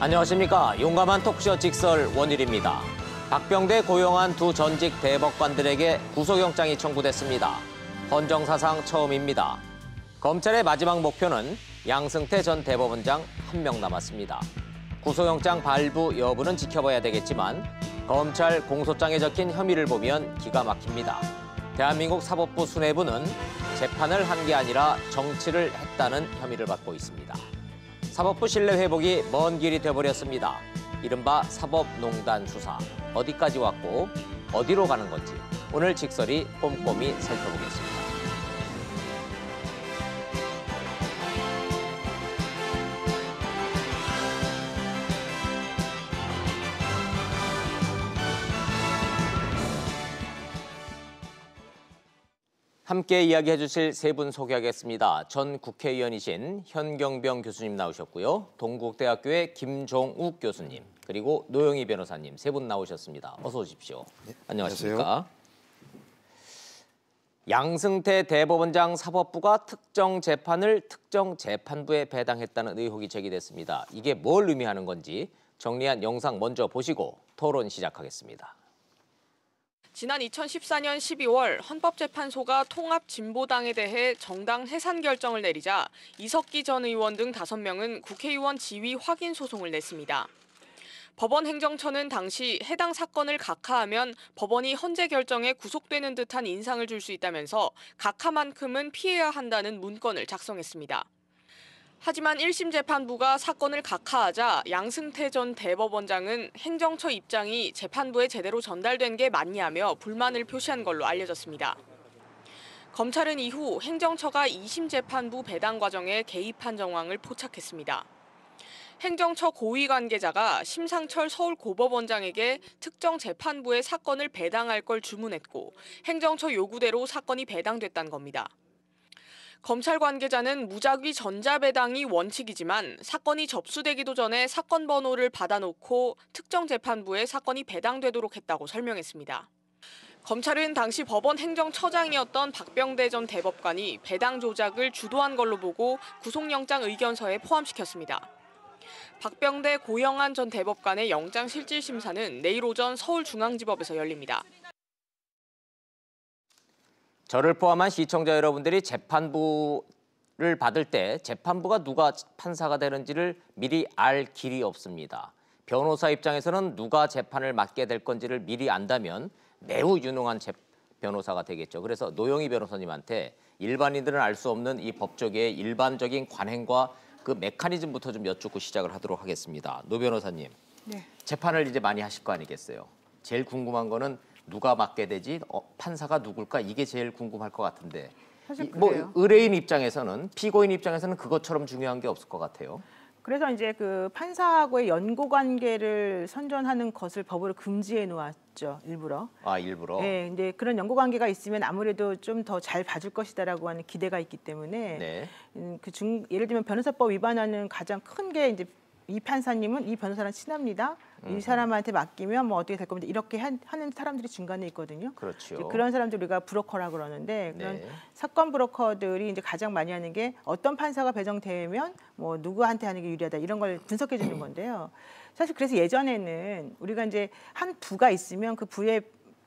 안녕하십니까. 용감한 톡쇼 직설 원일입니다. 박병대 고용한 두 전직 대법관들에게 구속영장이 청구됐습니다. 헌정사상 처음입니다. 검찰의 마지막 목표는 양승태 전 대법원장 1명 남았습니다. 구속영장 발부 여부는 지켜봐야 되겠지만 검찰 공소장에 적힌 혐의를 보면 기가 막힙니다. 대한민국 사법부 수뇌부는 재판을 한 게 아니라 정치를 했다는 혐의를 받고 있습니다. 사법부 신뢰 회복이 먼 길이 돼버렸습니다. 이른바 사법농단 수사. 어디까지 왔고 어디로 가는 건지 오늘 직설이 꼼꼼히 살펴보겠습니다. 함께 이야기해 주실 세 분 소개하겠습니다. 전 국회의원이신 현경병 교수님 나오셨고요. 동국대학교의 김종욱 교수님, 그리고 노영희 변호사님 세 분 나오셨습니다. 어서 오십시오. 네, 안녕하십니까. 안녕하세요. 양승태 대법원장 사법부가 특정 재판을 특정 재판부에 배당했다는 의혹이 제기됐습니다. 이게 뭘 의미하는 건지 정리한 영상 먼저 보시고 토론 시작하겠습니다. 지난 2014년 12월 헌법재판소가 통합진보당에 대해 정당 해산 결정을 내리자 이석기 전 의원 등 5명은 국회의원 지위 확인 소송을 냈습니다. 법원 행정처는 당시 해당 사건을 각하하면 법원이 헌재 결정에 구속되는 듯한 인상을 줄 수 있다면서 각하만큼은 피해야 한다는 문건을 작성했습니다. 하지만 1심 재판부가 사건을 각하하자 양승태 전 대법원장은 행정처 입장이 재판부에 제대로 전달된 게 맞냐며 불만을 표시한 걸로 알려졌습니다. 검찰은 이후 행정처가 2심 재판부 배당 과정에 개입한 정황을 포착했습니다. 행정처 고위 관계자가 심상철 서울고법원장에게 특정 재판부에 사건을 배당할 걸 주문했고 행정처 요구대로 사건이 배당됐다는 겁니다. 검찰 관계자는 무작위 전자배당이 원칙이지만 사건이 접수되기도 전에 사건 번호를 받아놓고 특정 재판부에 사건이 배당되도록 했다고 설명했습니다. 검찰은 당시 법원 행정처장이었던 박병대 전 대법관이 배당 조작을 주도한 걸로 보고 구속영장 의견서에 포함시켰습니다. 박병대 고영한 전 대법관의 영장실질심사는 내일 오전 서울중앙지법에서 열립니다. 저를 포함한 시청자 여러분들이 재판부를 받을 때 재판부가 누가 판사가 되는지를 미리 알 길이 없습니다. 변호사 입장에서는 누가 재판을 맡게 될 건지를 미리 안다면 매우 유능한 변호사가 되겠죠. 그래서 노영희 변호사님한테 일반인들은 알 수 없는 이 법조계의 일반적인 관행과 그 메커니즘부터 좀 여쭙고 시작을 하도록 하겠습니다. 노 변호사님, 네. 재판을 이제 많이 하실 거 아니겠어요? 제일 궁금한 거는 누가 맡게 되지? 판사가 누굴까? 이게 제일 궁금할 것 같은데. 사실 뭐 그래요. 의뢰인 입장에서는, 피고인 입장에서는 그것처럼 중요한 게 없을 것 같아요. 그래서 이제 그 판사하고의 연고 관계를 선전하는 것을 법으로 금지해 놓았죠, 일부러. 아, 일부러? 네, 이제 그런 연고 관계가 있으면 아무래도 좀 더 잘 봐줄 것이다라고 하는 기대가 있기 때문에 네. 예를 들면 변호사법 위반하는 가장 큰 게 이제 이 판사님은 이 변호사랑 친합니다. 이 사람한테 맡기면 뭐 어떻게 될 겁니다. 이렇게 하는 사람들이 중간에 있거든요. 그렇죠. 그런 사람들 우리가 브로커라고 그러는데 그런 네. 사건 브로커들이 이제 가장 많이 하는 게 어떤 판사가 배정되면 뭐 누구한테 하는 게 유리하다 이런 걸 분석해 주는 건데요. 사실 그래서 예전에는 우리가 이제 한 부가 있으면 그 부에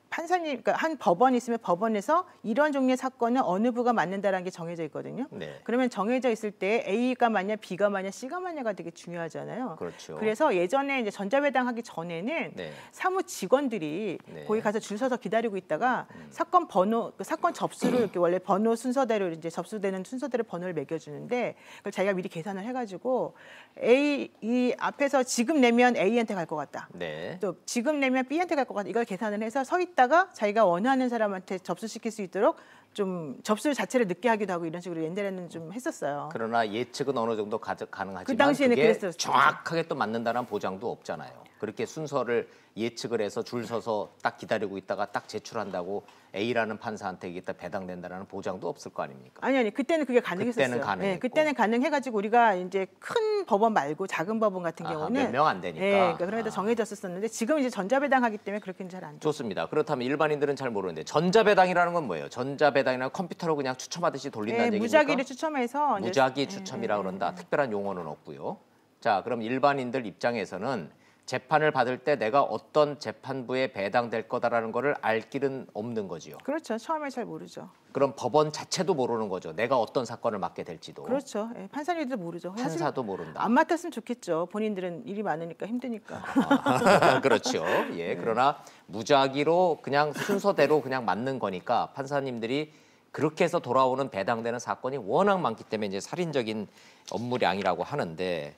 판사님, 그러니까 한 법원이 있으면 법원에서 이런 종류의 사건은 어느 부가 맡는다라는 게 정해져 있거든요. 네. 그러면 정해져 있을 때 A가 맞냐, B가 맞냐, C가 맞냐가 되게 중요하잖아요. 그렇죠. 그래서 예전에 이제 전자배당하기 전에는 네. 사무 직원들이 네. 거기 가서 줄 서서 기다리고 있다가 사건 번호, 그 사건 접수를 이렇게 원래 번호 순서대로 이제 접수되는 순서대로 번호를 매겨주는데 그걸 자기가 미리 계산을 해가지고 이 앞에서 지금 내면 A한테 갈 것 같다. 네. 또 지금 내면 B한테 갈 것 같다. 이걸 계산을 해서 서 있다가 자기가 원하는 사람한테 접수시킬 수 있도록 좀 접수 자체를 늦게 하기도 하고 이런 식으로 옛날에는 좀 했었어요. 그러나 예측은 어느 정도 가능하지만 그 당시에는 그게 그랬었죠. 정확하게 또 맞는다는 보장도 없잖아요. 그렇게 순서를 예측을 해서 줄 서서 딱 기다리고 있다가 딱 제출한다고 A라는 판사한테 이게 딱 배당된다는 보장도 없을 거 아닙니까? 아니 그때는 그게 가능했었어요. 그때는 가능했고. 네, 그때는 가능해가지고 우리가 이제 큰 법원 말고 작은 법원 같은 경우는 몇 명 안 되니까. 네, 그러니까 그런 게 정해졌었는데 지금 이제 전자배당하기 때문에 그렇게는 잘 안 돼요. 좋습니다. 그렇다면 일반인들은 잘 모르는데 전자배당이라는 건 뭐예요? 전자배당이란 컴퓨터로 그냥 추첨하듯이 돌린다는 네, 얘기입니까? 무작위를 추첨해서 무작위 이제, 추첨이라 그런다. 특별한 용어는 없고요. 자, 그럼 일반인들 입장에서는 재판을 받을 때 내가 어떤 재판부에 배당될 거다라는 거를 알 길은 없는 거지요. 그렇죠. 처음에 잘 모르죠. 그럼 법원 자체도 모르는 거죠. 내가 어떤 사건을 맡게 될지도. 그렇죠. 예, 판사님들도 모르죠. 사실 판사도 모른다. 안 맡았으면 좋겠죠. 본인들은 일이 많으니까 힘드니까. 그렇죠. 예, 그러나 무작위로 그냥 순서대로 그냥 맞는 거니까 판사님들이 그렇게 해서 돌아오는 배당되는 사건이 워낙 많기 때문에 이제 살인적인 업무량이라고 하는데,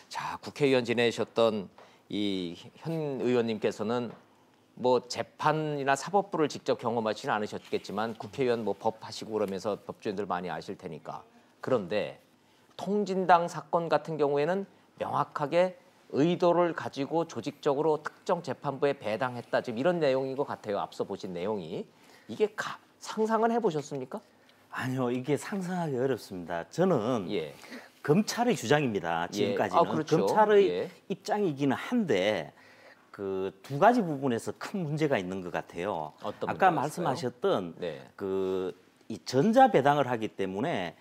자, 국회의원 지내셨던 이 현 의원님께서는 뭐 재판이나 사법부를 직접 경험하지는 않으셨겠지만 국회의원 뭐 법하시고 그러면서 법조인들 많이 아실 테니까. 그런데 통진당 사건 같은 경우에는 명확하게 의도를 가지고 조직적으로 특정 재판부에 배당했다. 지금 이런 내용인 것 같아요. 앞서 보신 내용이. 이게 상상은 해보셨습니까? 아니요, 이게 상상하기 어렵습니다. 저는 예. 검찰의 주장입니다. 지금까지는. 아, 그렇죠. 검찰의 예. 입장이기는 한데 그 두 가지 부분에서 큰 문제가 있는 것 같아요. 어떤 아까 문제가 말씀하셨던 네. 이 전자 배당을 하기 때문에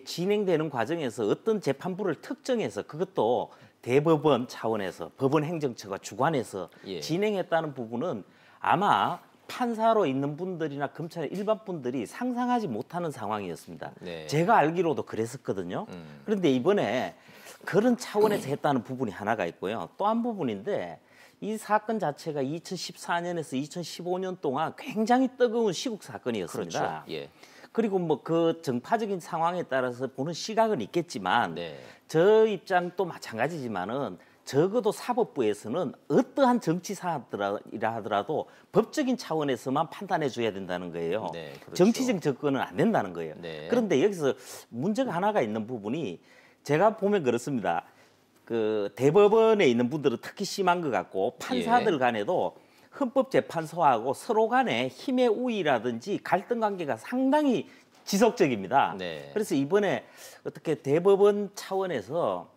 진행되는 과정에서 어떤 재판부를 특정해서 그것도 대법원 차원에서 법원 행정처가 주관해서 예. 진행했다는 부분은 아마 판사로 있는 분들이나 검찰의 일반 분들이 상상하지 못하는 상황이었습니다. 네. 제가 알기로도 그랬었거든요. 그런데 이번에 그런 차원에서 했다는 부분이 하나가 있고요. 또 한 부분인데 이 사건 자체가 2014년에서 2015년 동안 굉장히 뜨거운 시국 사건이었습니다. 그렇죠. 예. 그리고 뭐 그 정파적인 상황에 따라서 보는 시각은 있겠지만 네. 저 입장도 마찬가지지만은 적어도 사법부에서는 어떠한 정치 사안이라 하더라도 법적인 차원에서만 판단해 줘야 된다는 거예요. 네, 그렇죠. 정치적 접근은 안 된다는 거예요. 네. 그런데 여기서 문제가 하나가 있는 부분이 제가 보면 그렇습니다. 그 대법원에 있는 분들은 특히 심한 것 같고 판사들 예. 간에도 헌법재판소하고 서로 간에 힘의 우위라든지 갈등 관계가 상당히 지속적입니다. 네. 그래서 이번에 어떻게 대법원 차원에서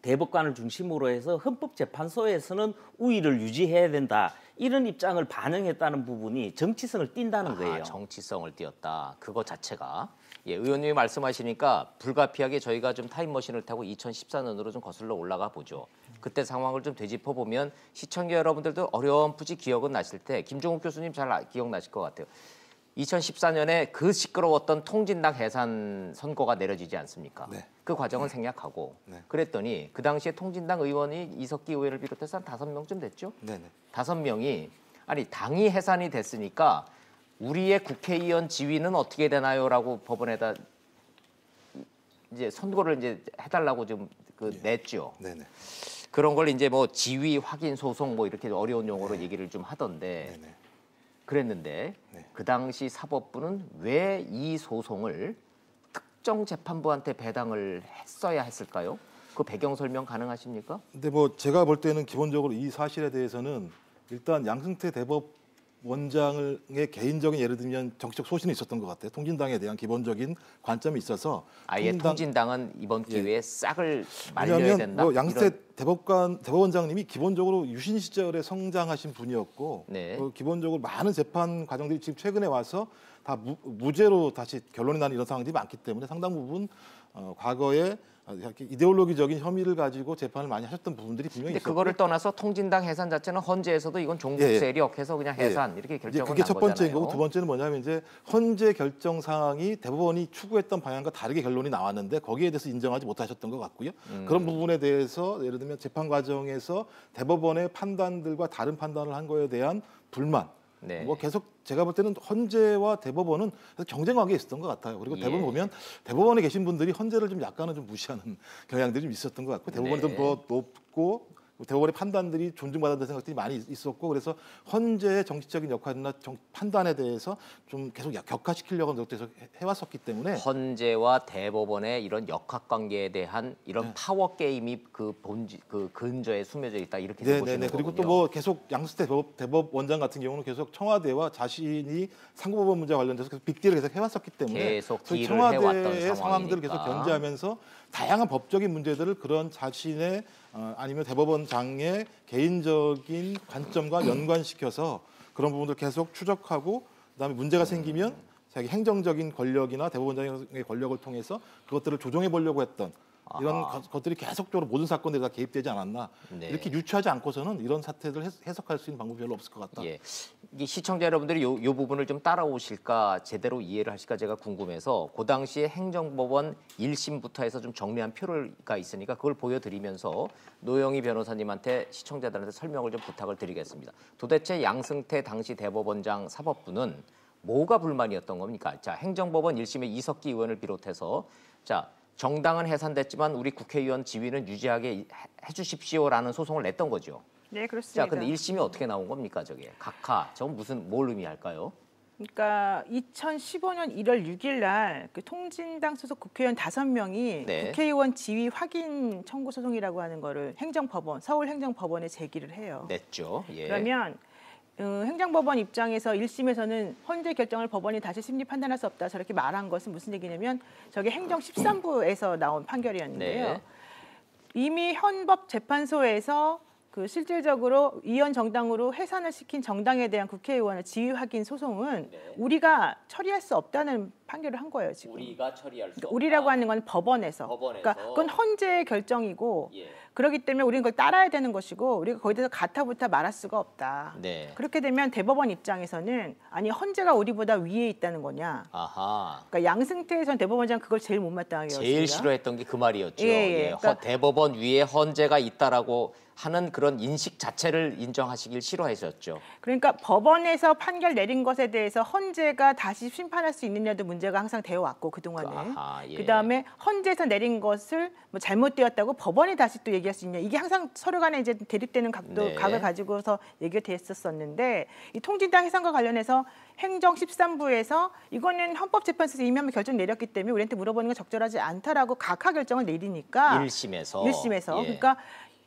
대법관을 중심으로 해서 헌법재판소에서는 우위를 유지해야 된다. 이런 입장을 반영했다는 부분이 정치성을 띈다는 거예요. 정치성을 띄었다. 그거 자체가. 예, 의원님이 말씀하시니까 불가피하게 저희가 좀 타임머신을 타고 2014년으로 좀 거슬러 올라가 보죠. 그때 상황을 좀 되짚어 보면 시청자 여러분들도 어렴풋이 기억은 나실 때 김종욱 교수님 잘 기억나실 것 같아요. 2014년에 그 시끄러웠던 통진당 해산 선고가 내려지지 않습니까? 네. 그 과정은 생략하고 네. 그랬더니 그 당시에 통진당 의원이 이석기 의원을 비롯해서 한 5명쯤 됐죠? 네네. 5명이 아니 당이 해산이 됐으니까 우리의 국회의원 지위는 어떻게 되나요?라고 법원에다 이제 선고를 이제 해달라고 좀 냈죠. 네네. 그런 걸 이제 뭐 지위 확인 소송 뭐 이렇게 어려운 용어로 얘기를 좀 하던데 네네. 그랬는데 네. 그 당시 사법부는 왜 이 소송을 특정 재판부한테 배당을 했어야 했을까요? 그 배경 설명 가능하십니까? 근데 뭐 제가 볼 때는 기본적으로 이 사실에 대해서는 일단 양승태 대법원장의 개인적인 예를 들면 정치적 소신이 있었던 것 같아요. 통진당에 대한 기본적인 관점이 있어서 아예 통진당은 이번 기회에 싹을 말려야 왜냐하면 된다. 뭐 양승태 이런- 대법원장님이 기본적으로 유신 시절에 성장하신 분이었고 네. 기본적으로 많은 재판 과정들이 지금 최근에 와서 다 무죄로 다시 결론이 나는 이런 상황들이 많기 때문에 상당 부분 과거에 이렇게 이데올로기적인 혐의를 가지고 재판을 많이 하셨던 부분들이 분명히 근데 있었고 그거를 떠나서 통진당 해산 자체는 헌재에서도 이건 종북 세력해서 그냥 해산 이렇게 이제 결정을 그게 난 첫 번째인 거잖아요. 거고 두 번째는 뭐냐면 이제 헌재 결정 사항이 대법원이 추구했던 방향과 다르게 결론이 나왔는데 거기에 대해서 인정하지 못하셨던 것 같고요. 그런 부분에 대해서 예를 들면 재판 과정에서 대법원의 판단들과 다른 판단을 한 거에 대한 불만. 네. 뭐 계속 제가 볼 때는 헌재와 대법원은 경쟁 관계에 있었던 것 같아요. 그리고 예. 대법원 보면 대법원에 계신 분들이 헌재를 좀 약간은 좀 무시하는 경향들이 좀 있었던 것 같고 대법원이 네. 좀 더 높고 대법원의 판단들이 존중받는 생각들이 많이 있었고 그래서 헌재의 정치적인 역할이나 판단에 대해서 좀 계속 격화시키려고 노력해서 해왔었기 때문에 헌재와 대법원의 이런 역학관계에 대한 이런 네. 파워 게임이 그 근저에 숨겨져 있다 이렇게 네네네. 보시는 그리고 거군요. 또 뭐 계속 양승태 대법원장 같은 경우는 계속 청와대와 자신이 상고법원 문제 관련돼서 계속 빅딜을 계속 해왔었기 때문에 계속 소위 딜을 해왔던 청와대의 상황들을 계속 상황이니까. 견제하면서 다양한 법적인 문제들을 그런 자신의 아니면 대법원장의 개인적인 관점과 연관시켜서 그런 부분들 계속 추적하고 그다음에 문제가 생기면 자기 행정적인 권력이나 대법원장의 권력을 통해서 그것들을 조정해 보려고 했던 이런 것들이 계속적으로 모든 사건들이 다 개입되지 않았나. 네. 이렇게 유추하지 않고서는 이런 사태들을 해석할 수 있는 방법이 별로 없을 것 같다. 예. 이 시청자 여러분들이 요 부분을 좀 따라오실까 제대로 이해를 하실까 제가 궁금해서 그 당시에 행정법원 1심부터 해서 좀 정리한 표가 있으니까 그걸 보여드리면서 노영희 변호사님한테 시청자들한테 설명을 좀 부탁을 드리겠습니다. 도대체 양승태 당시 대법원장 사법부는 뭐가 불만이었던 겁니까? 자, 행정법원 1심의 이석기 의원을 비롯해서 자, 정당은 해산됐지만 우리 국회의원 지위는 유지하게 해주십시오라는 소송을 냈던 거죠. 네, 그렇습니다. 자, 근데 1심이 어떻게 나온 겁니까, 저게? 각하, 저건 뭘 의미할까요? 그러니까 2015년 1월 6일 날 그 통진당 소속 국회의원 5명이 네. 국회의원 지위 확인 청구 소송이라고 하는 거를 행정법원, 서울행정법원에 제기를 해요. 냈죠. 예. 그러면 행정법원 입장에서 1심에서는 헌재 결정을 법원이 다시 심리 판단할 수 없다 저렇게 말한 것은 무슨 얘기냐면 저게 행정 13부에서 나온 판결이었는데요. 네. 이미 헌법재판소에서 그 실질적으로 이원 정당으로 해산을 시킨 정당에 대한 국회의원의 지위 확인 소송은 네. 우리가 처리할 수 없다는 판결을 한 거예요 지금. 우리가 처리할 수 그러니까 없다. 우리라고 하는 건 법원에서. 법원에서. 그러니까 그건 헌재의 결정이고 예. 그렇기 때문에 우리는 그걸 따라야 되는 것이고 우리가 거기에 대해서 가타부타 말할 수가 없다. 네. 그렇게 되면 대법원 입장에서는 아니 헌재가 우리보다 위에 있다는 거냐. 아하. 그러니까 양승태 전 대법원장 그걸 제일 못마땅하게 제일 여겼습니다. 싫어했던 게 그 말이었죠. 예, 예. 그러니까 대법원 위에 헌재가 있다라고 하는 그런 인식 자체를 인정하시길 싫어하셨죠. 그러니까 법원에서 판결 내린 것에 대해서 헌재가 다시 심판할 수 있느냐도 문제가 항상 되어 왔고 그동안에. 아하, 예. 그다음에 헌재에서 내린 것을 뭐 잘못되었다고 법원이 다시 또 얘기할 수 있냐. 이게 항상 서로 간에 이제 대립되는 네. 각을 가지고서 얘기가 됐었었는데 이 통진당 해산과 관련해서 행정 13부에서 이거는 헌법재판소에서 이미 한번 결정 내렸기 때문에 우리한테 물어보는 건 적절하지 않다라고 각하 결정을 내리니까 1심에서. 1심에서 예. 그러니까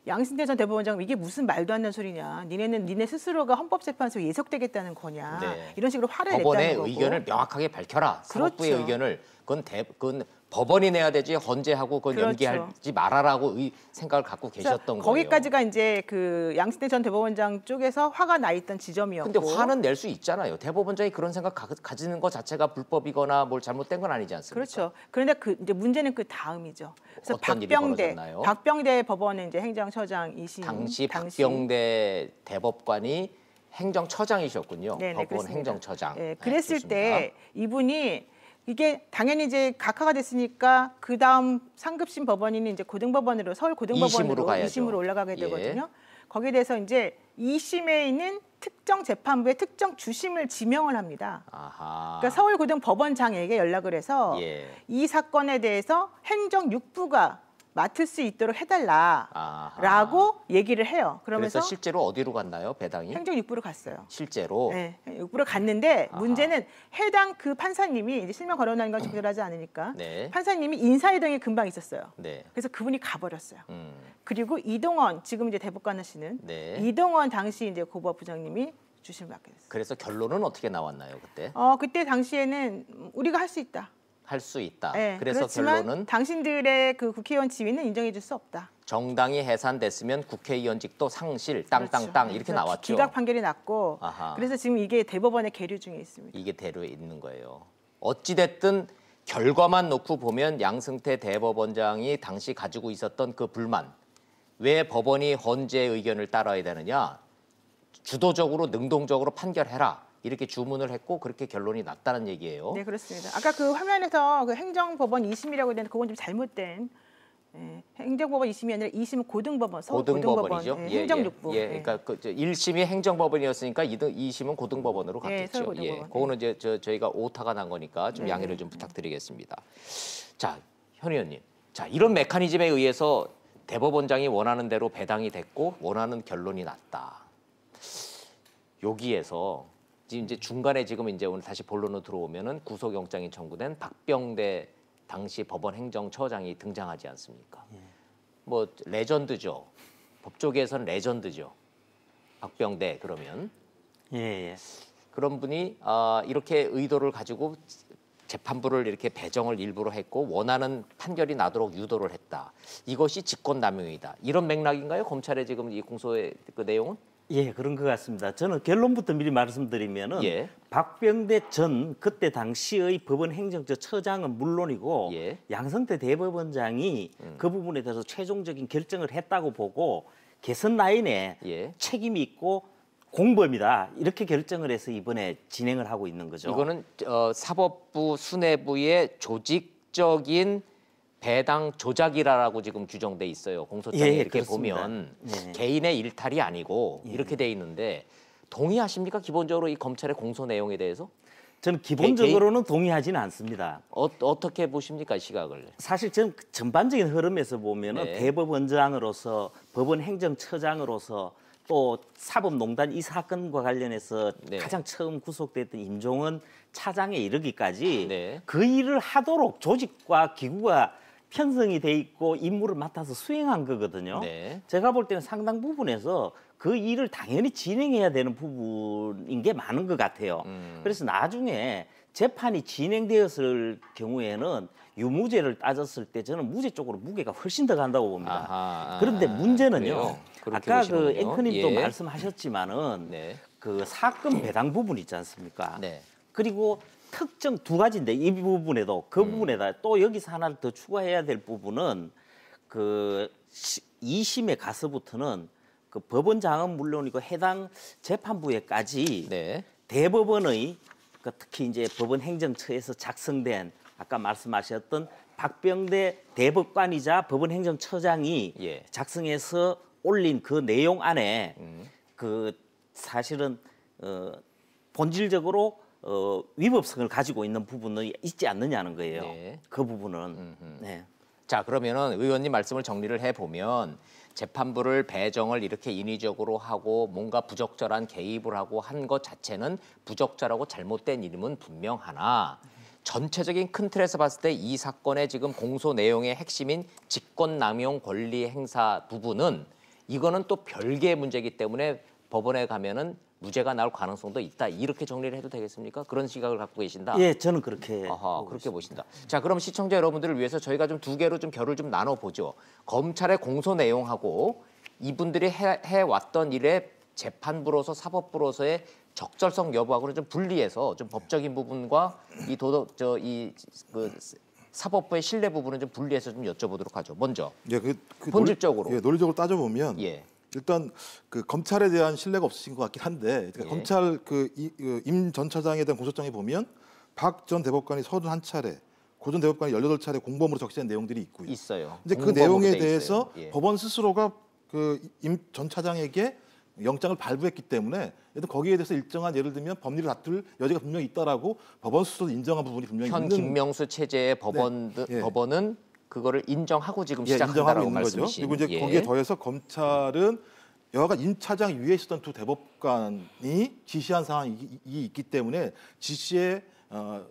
양승태 전 대법원장은 이게 무슨 말도 안 되는 소리냐. 니네는 니네 스스로가 헌법재판소에 예속되겠다는 거냐. 네. 이런 식으로 화를 법원의 냈다는 거고. 의견을 명확하게 밝혀라. 사법부의 그렇죠. 의견을 그건 법원이 내야 되지 헌재하고 그걸 그렇죠. 연기하지 말아라고 생각을 갖고 계셨던 거예요. 거기까지가 이제 그 양승태 전 대법원장 쪽에서 화가 나 있던 지점이었고. 근데 화는 낼 수 있잖아요. 대법원장이 그런 생각 가지는 것 자체가 불법이거나 뭘 잘못된 건 아니지 않습니까? 그렇죠. 그런데 이제 문제는 그 다음이죠. 그래서 어떤 일이 벌어졌나요? 박병대 법원의 이제 행정처장이신 당시 박병대 대법관이 행정처장이셨군요. 네네, 법원 그렇습니다. 행정처장. 네, 그랬을 좋습니다. 때 이분이 이게 당연히 이제 각하가 됐으니까 그 다음 상급심 법원인 이제 고등법원으로 서울 고등법원으로 이심으로 가야죠. 2심으로 올라가게 예. 되거든요. 거기에 대해서 이제 2심에 있는 특정 재판부의 특정 주심을 지명을 합니다. 아하. 그러니까 서울 고등법원장에게 연락을 해서 예. 이 사건에 대해서 행정 6부가 맡을 수 있도록 해달라라고 아하. 얘기를 해요. 그러면서 그래서 실제로 어디로 갔나요, 배당이? 행정 6부로 갔어요. 실제로. 네, 6부로 갔는데 아하. 문제는 해당 그 판사님이 이제 실명 거론하는 건 적절하지 않으니까 네. 판사님이 인사이동에 금방 있었어요. 네. 그래서 그분이 가버렸어요. 음. 그리고 이동원 지금 이제 대법관 하시는 네. 이동원 당시 이제 고법 부장님이 주심을 맡게 됐어요. 그래서 결론은 어떻게 나왔나요, 그때? 그때 당시에는 우리가 할 수 있다. 할 수 있다. 네, 그래서 그렇지만 결론은 당신들의 그 국회의원 지위는 인정해줄 수 없다. 정당이 해산됐으면 국회의원직도 상실, 땅땅땅 그렇죠. 이렇게 그래서 나왔죠. 기각 판결이 났고 아하. 그래서 지금 이게 대법원의 계류 중에 있습니다. 이게 대로 있는 거예요. 어찌 됐든 결과만 놓고 보면 양승태 대법원장이 당시 가지고 있었던 그 불만, 왜 법원이 헌재의 의견을 따라야 되느냐, 주도적으로 능동적으로 판결해라. 이렇게 주문을 했고 그렇게 결론이 났다는 얘기예요. 네, 그렇습니다. 아까 그 화면에서 그 행정법원 2심이라고 했는데 그건 좀 잘못된 행정법원 2심이 아니라 2심은 고등법원, 서울 고등법원이죠. 고등법원 행정육부. 예, 그러니까 그 1심이 행정법원이었으니까 2심은 고등법원으로 네, 갔겠죠. 서울 예, 고등법원. 그거는 이제 저희가 오타가 난 거니까 좀 네. 양해를 좀 부탁드리겠습니다. 자, 현 의원님, 자 이런 메커니즘에 의해서 대법원장이 원하는 대로 배당이 됐고 원하는 결론이 났다. 여기에서 지금 이제 중간에 지금 이제 오늘 다시 본론으로 들어오면은 구속영장이 청구된 박병대 당시 법원 행정처장이 등장하지 않습니까? 뭐 레전드죠. 법조계에서는 레전드죠. 박병대 그러면 예. 그런 분이 이렇게 의도를 가지고 재판부를 이렇게 배정을 일부러 했고 원하는 판결이 나도록 유도를 했다. 이것이 직권남용이다. 이런 맥락인가요? 검찰의 지금 이 공소의 그 내용은? 예, 그런 것 같습니다. 저는 결론부터 미리 말씀드리면은 예. 박병대 전 그때 당시의 법원 행정처 처장은 물론이고 예. 양성태 대법원장이 그 부분에 대해서 최종적인 결정을 했다고 보고 개선 라인에 예. 책임이 있고 공범이다 이렇게 결정을 해서 이번에 진행을 하고 있는 거죠. 이거는 사법부 수뇌부의 조직적인 배당 조작이라고 지금 규정돼 있어요. 공소장에 예, 이렇게 그렇습니다. 보면 네. 개인의 일탈이 아니고 이렇게 돼 있는데 동의하십니까? 기본적으로 이 검찰의 공소 내용에 대해서 저는 기본적으로는 동의하지는 않습니다. 어떻게 보십니까? 시각을. 사실 저는 전반적인 흐름에서 보면은 네. 대법원장으로서 법원 행정처장으로서 또 사법농단 이 사건과 관련해서 네. 가장 처음 구속됐던 임종원 차장에 이르기까지 네. 그 일을 하도록 조직과 기구가 편성이 돼 있고 임무를 맡아서 수행한 거거든요. 네. 제가 볼 때는 상당 부분에서 그 일을 당연히 진행해야 되는 부분인 게 많은 것 같아요. 그래서 나중에 재판이 진행되었을 경우에는 유무죄를 따졌을 때 저는 무죄 쪽으로 무게가 훨씬 더 간다고 봅니다. 아하, 그런데 문제는요. 그래요? 그렇게 아까 보시는군요. 그 앵커님도 예. 말씀하셨지만은 네. 그 사건 배당 부분 있지 않습니까? 네. 그리고 특정 두 가지인데 이 부분에도 그 부분에다 또 여기서 하나를 더 추가해야 될 부분은 그 2심에 가서부터는 그 법원장은 물론이고 해당 재판부에까지 네. 대법원의 그 특히 이제 법원 행정처에서 작성된 아까 말씀하셨던 박병대 대법관이자 법원 행정처장이 예. 작성해서 올린 그 내용 안에 그 사실은 본질적으로 위법성을 가지고 있는 부분이 있지 않느냐는 거예요. 네. 그 부분은. 네. 자, 그러면은 의원님 말씀을 정리를 해보면 재판부를 배정을 이렇게 인위적으로 하고 뭔가 부적절한 개입을 하고 한 것 자체는 부적절하고 잘못된 일임은 분명하나 전체적인 큰 틀에서 봤을 때 이 사건의 지금 공소 내용의 핵심인 직권남용 권리 행사 부분은 이거는 또 별개의 문제이기 때문에 법원에 가면은 무죄가 나올 가능성도 있다. 이렇게 정리를 해도 되겠습니까? 그런 시각을 갖고 계신다. 예, 저는 그렇게 아하, 보고 그렇게 보신다. 자, 그럼 시청자 여러분들을 위해서 저희가 좀 두 개로 좀 결을 좀 나눠 보죠. 검찰의 공소 내용하고 이분들이 해왔던 일의 재판부로서 사법부로서의 적절성 여부하고는 좀 분리해서 좀 법적인 부분과 이 그 사법부의 신뢰 부분은 좀 분리해서 좀 여쭤보도록 하죠. 먼저 예, 본질적으로. 논리적으로 따져보면 예. 일단 그 검찰에 대한 신뢰가 없으신 것 같긴 한데 그러니까 예. 검찰 임 전 차장에 대한 공소장에 보면 박 전 대법관이 31차례, 고 전 대법관이 18차례 공범으로 적시된 내용들이 있고요. 있어요. 이제 그 공범으로 내용에 돼 대해서 있어요. 예. 법원 스스로가 그 임 전 차장에게 영장을 발부했기 때문에 거기에 대해서 일정한 예를 들면 법리를 다툴 여지가 분명히 있다라고 법원 스스로 인정한 부분이 분명히 현 있는 김명수 체제의 예. 법원은 그거를 인정하고 지금 예, 인정하고 시작한다라고 있는 거죠. 말씀이신. 그리고 이제 예. 거기에 더해서 검찰은 여하간 임 차장 위에 있었던 두 대법관이 지시한 사항이 있기 때문에 지시의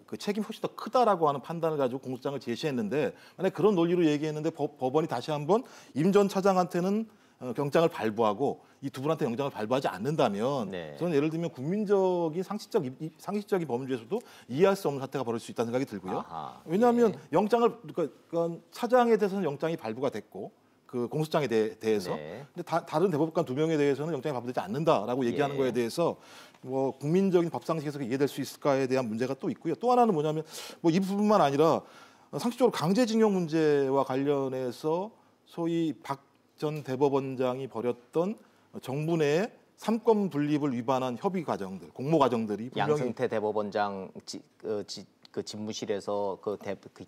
그 책임이 훨씬 더 크다라고 하는 판단을 가지고 공소장을 제시했는데 만약 그런 논리로 얘기했는데 법원이 다시 한번 임 전 차장한테는 영장을 발부하고 이 두 분한테 영장을 발부하지 않는다면 네. 저는 예를 들면 국민적인 상식적인 범죄에서도 이해할 수 없는 사태가 벌어질 수 있다는 생각이 들고요. 아하, 왜냐하면 예. 영장을 그러니까 차장에 대해서는 영장이 발부가 됐고 그 공소장에 대해서 네. 근데 다른 대법관 두 명에 대해서는 영장이 발부되지 않는다라고 얘기하는 예. 거에 대해서 뭐 국민적인 법상식에서 이해될 수 있을까에 대한 문제가 또 있고요. 또 하나는 뭐냐면 뭐 이 부분만 아니라 상식적으로 강제징용 문제와 관련해서 소위 박 전 대법원장이 벌였던 정부 내 삼권 분립을 위반한 협의 과정들, 공모 과정들이 분명히 양승태 대법원장 그 집무실에서 그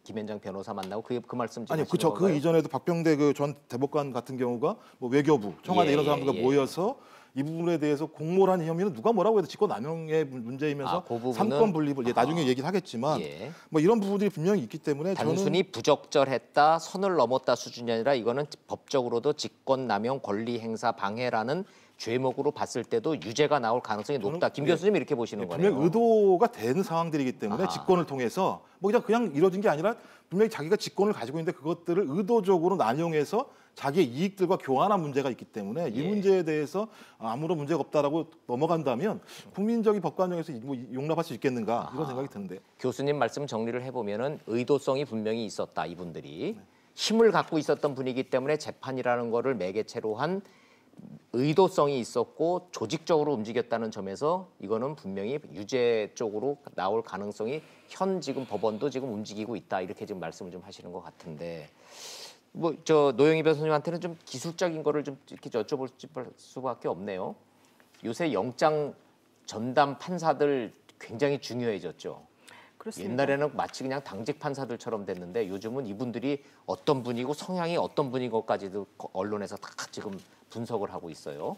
김현장 변호사 만나고 그 말씀 지금 아니요, 그렇죠. 그 건가요? 이전에도 박병대 그 전 대법관 같은 경우가 뭐 외교부, 청와대 예, 이런 사람들과 예. 모여서 이 부분에 대해서 공모라는 혐의는 누가 뭐라고 해도 직권남용의 문제이면서 그 부분은 삼권 분립을 나중에 얘기를 하겠지만 예. 뭐 이런 부분들이 분명히 있기 때문에 단순히 부적절했다, 선을 넘었다 수준이 아니라 이거는 법적으로도 직권남용 권리행사 방해라는 죄목으로 봤을 때도 유죄가 나올 가능성이 높다. 김 교수님 이렇게 보시는 거네요. 분명히 의도가 된 상황들이기 때문에 아하. 직권을 통해서 뭐 그냥 이루어진 게 아니라 분명히 자기가 직권을 가지고 있는데 그것들을 의도적으로 남용해서 자기의 이익들과 교환한 문제가 있기 때문에 이 예. 문제에 대해서 아무런 문제가 없다라고 넘어간다면 국민적인 법관정에서 뭐 용납할 수 있겠는가 이런 생각이 드는데 교수님 말씀 정리를 해보면은 의도성이 분명히 있었다. 이분들이 힘을 갖고 있었던 분이기 때문에 재판이라는 거를 매개체로 한 의도성이 있었고 조직적으로 움직였다는 점에서 이거는 분명히 유죄 쪽으로 나올 가능성이 현 지금 법원도 지금 움직이고 있다 이렇게 지금 말씀을 좀 하시는 것 같은데 뭐 저 노영희 변호사님한테는 좀 기술적인 거를 좀 이렇게 여쭤볼 수밖에 없네요. 요새 영장 전담 판사들 굉장히 중요해졌죠. 그렇습니다. 옛날에는 마치 그냥 당직 판사들처럼 됐는데 요즘은 이분들이 어떤 분이고 성향이 어떤 분인 것까지도 언론에서 다 지금 분석을 하고 있어요.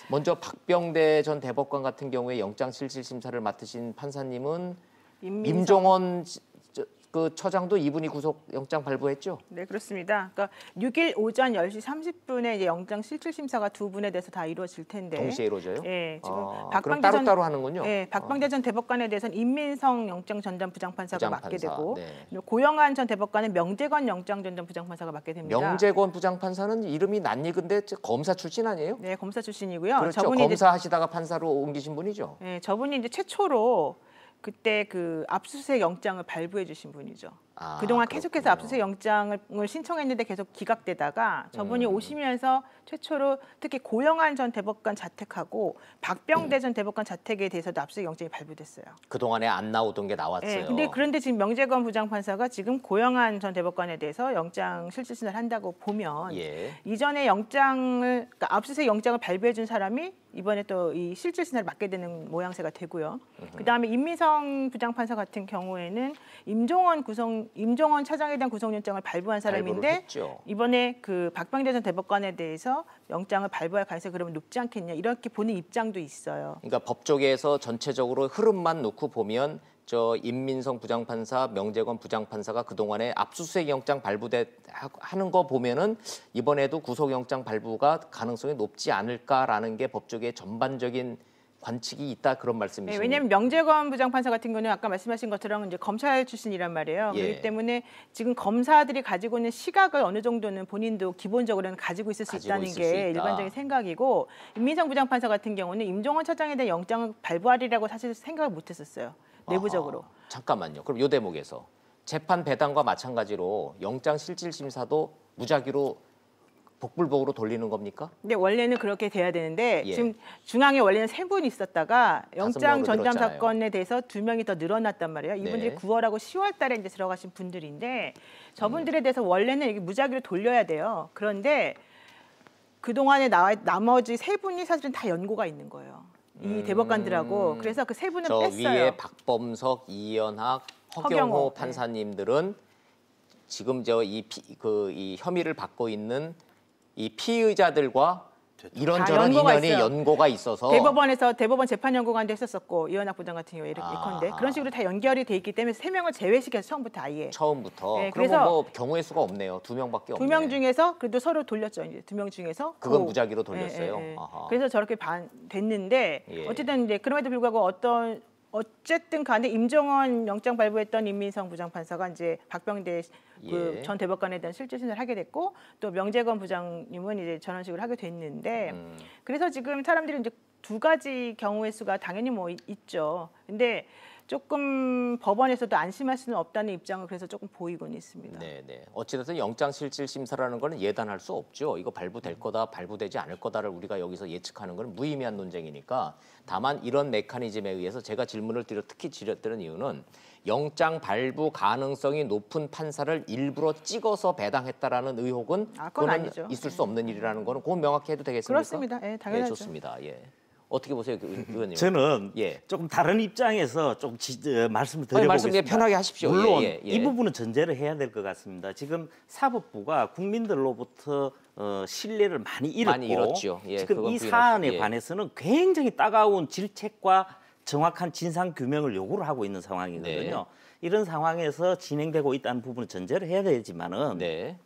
먼저 박병대 전 대법관 같은 경우에 영장실질심사를 맡으신 판사님은 임종원 그 처장도 이분이 구속영장 발부했죠? 네, 그렇습니다. 그러니까 6일 오전 10시 30분에 이제 영장 실질 심사가 두 분에 대해서 다 이루어질 텐데. 동시에 이루어져요? 예, 지금 그럼 따로따로 하는군요. 예, 박병대 전 대법관에 대해서는 임민성 영장 전담 부장판사가 맡게 부장판사, 되고 네. 고영한 전 대법관은 명재건 영장 전담 부장판사가 맡게 됩니다. 명재건 부장판사는 이름이 낯익은데 검사 출신 아니에요? 네, 검사 출신이고요. 그렇죠. 저분이 검사 하시다가 판사로 옮기신 분이죠. 예, 저분이 이제 최초로 그때 그 압수수색 영장을 발부해 주신 분이죠. 그동안 계속해서 그렇군요. 압수수색 영장을 신청했는데 계속 기각되다가 저분이 오시면서 최초로 특히 고영한 전 대법관 자택하고 박병대 전 대법관 자택에 대해서도 압수수색 영장이 발부됐어요. 그동안에 안 나오던 게 나왔어요. 그런데 지금 명재건 부장판사가 지금 고영한 전 대법관에 대해서 영장 실질심사를 한다고 보면 예. 이전에 그러니까 압수수색 영장을 발부해 준 사람이 이번에 또 이 실질심사를 맡게 되는 모양새가 되고요. 그다음에 임민성 부장판사 같은 경우에는 임종원 차장에 대한 구속영장을 발부한 사람인데 이번에 그 박병대 전 대법관에 대해서 영장을 발부할 가능성이 그러면 높지 않겠냐 이렇게 보는 입장도 있어요. 그러니까 법 쪽에서 전체적으로 흐름만 놓고 보면 저 임민성 부장판사, 명재건 부장판사가 그동안에 압수수색 영장 하는 거 보면은 이번에도 구속영장 발부가 가능성이 높지 않을까라는 게 법 쪽의 전반적인 관측이 있다 그런 말씀이시죠? 네, 왜냐하면 명재건 부장판사 같은 경우는 아까 말씀하신 것처럼 이제 검찰 출신이란 말이에요. 예. 그렇기 때문에 지금 검사들이 가지고 있는 시각을 어느 정도는 본인도 기본적으로는 가지고 있을 수 있다는 게 일반적인 생각이고 임민성 부장판사 같은 경우는 임종원 차장에 대한 영장을 발부하리라고 사실 생각을 못했었어요. 내부적으로. 잠깐만요. 그럼 이 대목에서 재판 배당과 마찬가지로 영장 실질 심사도 무작위로 복불복으로 돌리는 겁니까? 근데 원래는 그렇게 돼야 되는데 예. 지금 중앙에 원래는 3분 있었다가 영장 명으로 전담 늘었잖아요. 사건에 대해서 2명이 더 늘어났단 말이에요. 이분들이 네. 9월하고 10월 달에 이제 들어가신 분들인데 저분들에 대해서 원래는 이게 무작위로 돌려야 돼요. 그런데 그동안에 나머지 3분이 사실은 다 연고가 있는 거예요. 이 대법관들하고. 그래서 그 3분은 저 뺐어요. 위에 박범석, 이연학, 허경호 판사님들은 지금 이 혐의를 받고 있는 이 피의자들과 이런저런 인연이 연고가 있어서 대법원에서 대법원 재판연구관도 했었었고 이현학 부장 같은 경우에 예컨대 그런 식으로 다 연결이 돼 있기 때문에 3명을 제외시켜서 처음부터 아예. 처음부터. 네, 그러면 그래서 뭐 경우의 수가 없네요. 2명밖에 없네. 2명 중에서 그래도 서로 돌렸죠. 이제 2명 중에서 그건 무작위로 돌렸어요. 아하. 그래서 저렇게 됐는데 예. 어쨌든 이제 그럼에도 불구하고 어쨌든 간에 임종원 영장 발부했던 임민성 부장판사가 이제 박병대 그 전 대법관에 대한 실질심사를 하게 됐고 또 명재건 부장님은 이제 저런 식으로 하게 됐는데 그래서 지금 사람들이 이제 두 가지 경우의 수가 당연히 뭐 있죠. 근데 조금 법원에서도 안심할 수는 없다는 입장을 그래서 조금 보이고는 있습니다. 네. 어찌됐든 영장실질심사라는 거는 예단할 수 없죠. 이거 발부될 거다, 발부되지 않을 거다를 우리가 여기서 예측하는 건 무의미한 논쟁이니까 다만 이런 메커니즘에 의해서 제가 질문을 특히 드렸던 이유는 영장 발부 가능성이 높은 판사를 일부러 찍어서 배당했다라는 의혹은 그건 아니죠. 있을 수 없는 일이라는 거는 그건 명확히 해도 되겠습니까? 그렇습니다. 예, 당연하죠. 네, 좋습니다. 예. 어떻게 보세요, 의원님? 저는 예. 조금 다른 입장에서 좀 말씀을 말씀 드려보겠습니다. 편하게 하십시오. 물론 예. 이 부분은 전제를 해야 될 것 같습니다. 지금 사법부가 국민들로부터 신뢰를 많이 잃었죠. 예, 지금 이 사안에 관해서는 굉장히 따가운 질책과 정확한 진상 규명을 요구를 하고 있는 상황이거든요. 네. 이런 상황에서 진행되고 있다는 부분은 전제를 해야 되지만은 네.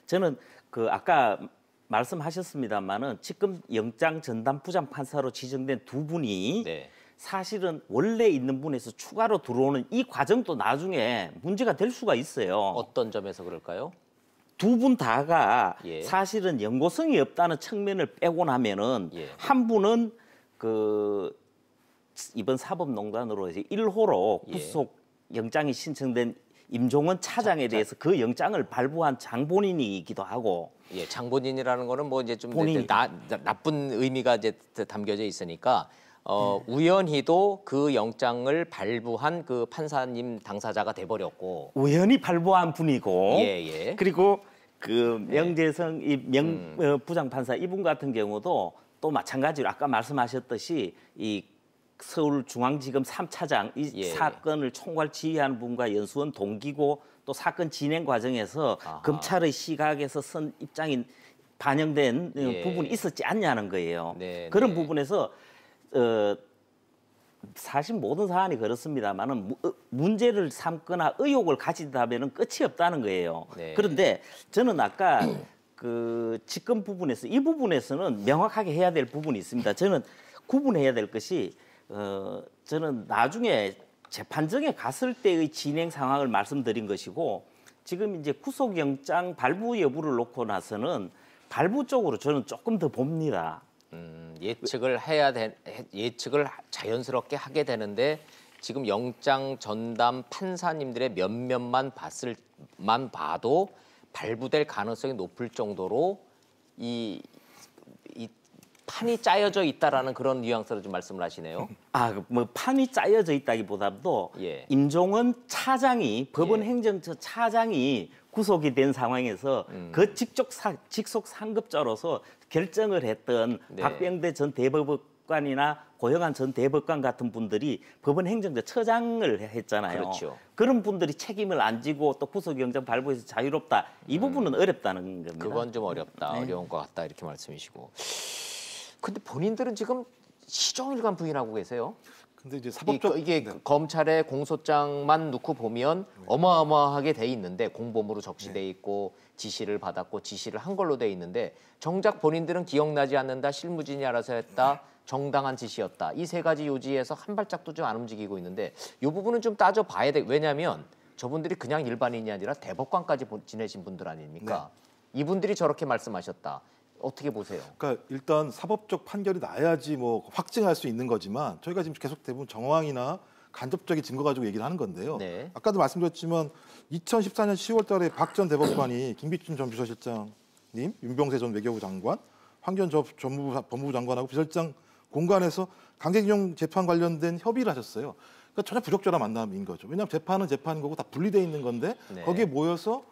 저는 그 아까 말씀하셨습니다만은 지금 영장 전담 부장 판사로 지정된 두 분이 네. 사실은 원래 있는 분에서 추가로 들어오는 이 과정도 나중에 문제가 될 수가 있어요. 어떤 점에서 그럴까요? 두 분 다가 예. 사실은 연고성이 없다는 측면을 빼고 나면은 예. 한 분은 그 이번 사법농단으로 이제 1호로 예. 구속 영장이 신청된 임종원 차장에 대해서 그 영장을 발부한 장본인이기도 하고 예, 장본인이라는 거는 뭐 이제 좀 본인이. 나쁜 의미가 이제 담겨져 있으니까 우연히도 그 영장을 발부한 그 판사님 당사자가 돼버렸고. 우연히 발부한 분이고 예, 예. 그리고 그 명재성 부장판사 이분 같은 경우도 또 마찬가지로 아까 말씀하셨듯이 이 서울중앙지검 3차장 이 예. 사건을 총괄 지휘하는 분과 연수원 동기고 또 사건 진행 과정에서 아하. 검찰의 시각에서 선 입장이 반영된 예. 부분이 있었지 않냐는 거예요. 네, 그런 네. 부분에서 사실 모든 사안이 그렇습니다만은 문제를 삼거나 의혹을 가진다면은 끝이 없다는 거예요. 네. 그런데 저는 아까 그 직권 부분에서 이 부분에서는 명확하게 해야 될 부분이 있습니다. 저는 구분해야 될 것이 저는 나중에 재판정에 갔을 때의 진행 상황을 말씀드린 것이고 지금 이제 구속영장 발부 여부를 놓고 나서는 발부 쪽으로 저는 조금 더 봅니다. 예측을 예측을 자연스럽게 하게 되는데 지금 영장 전담 판사님들의 면면만 봐도 발부될 가능성이 높을 정도로 이 판이 짜여져 있다라는 그런 뉘앙스로 좀 말씀을 하시네요. 뭐 판이 짜여져 있다기보다도 예. 임종원 차장이 법원 예. 행정처 차장이 구속이 된 상황에서 그 직속 상급자로서 결정을 했던 네. 박병대 전 대법관이나 고영한 전 대법관 같은 분들이 법원 행정처 처장을 했잖아요. 그렇죠. 그런 분들이 책임을 안 지고 또 구속영장 발부해서 자유롭다. 이 부분은 어렵다는 겁니다. 그건 좀 어렵다, 네. 어려운 것 같다 이렇게 말씀이시고. 근데 본인들은 지금 시종일관 부인하고 계세요. 근데 이제 사법적 이게 네. 검찰의 공소장만 놓고 보면 어마어마하게 돼 있는데 공범으로 적시돼 있고 지시를 받았고 지시를 한 걸로 돼 있는데 정작 본인들은 기억나지 않는다, 실무진이 알아서 했다, 정당한 지시였다. 이 세 가지 요지에서 한 발짝도 좀 안 움직이고 있는데 이 부분은 좀 따져봐야 돼. 왜냐하면 저분들이 그냥 일반인이 아니라 대법관까지 지내신 분들 아닙니까? 이분들이 저렇게 말씀하셨다. 어떻게 보세요? 그러니까 일단 사법적 판결이 나야지 뭐 확증할 수 있는 거지만 저희가 지금 계속 대부분 정황이나 간접적인 증거 가지고 얘기를 하는 건데요. 네. 아까도 말씀드렸지만 2014년 10월달에 박 전 대법관이 김기춘 전 비서실장님, 윤병세 전 외교부 장관, 황교안 전 법무부 장관하고 비서실장 공간에서 강제징용 재판 관련된 협의를 하셨어요. 그러니까 전혀 부적절한 만남인 거죠. 왜냐하면 재판은 재판인 거고 다 분리돼 있는 건데 네. 거기에 모여서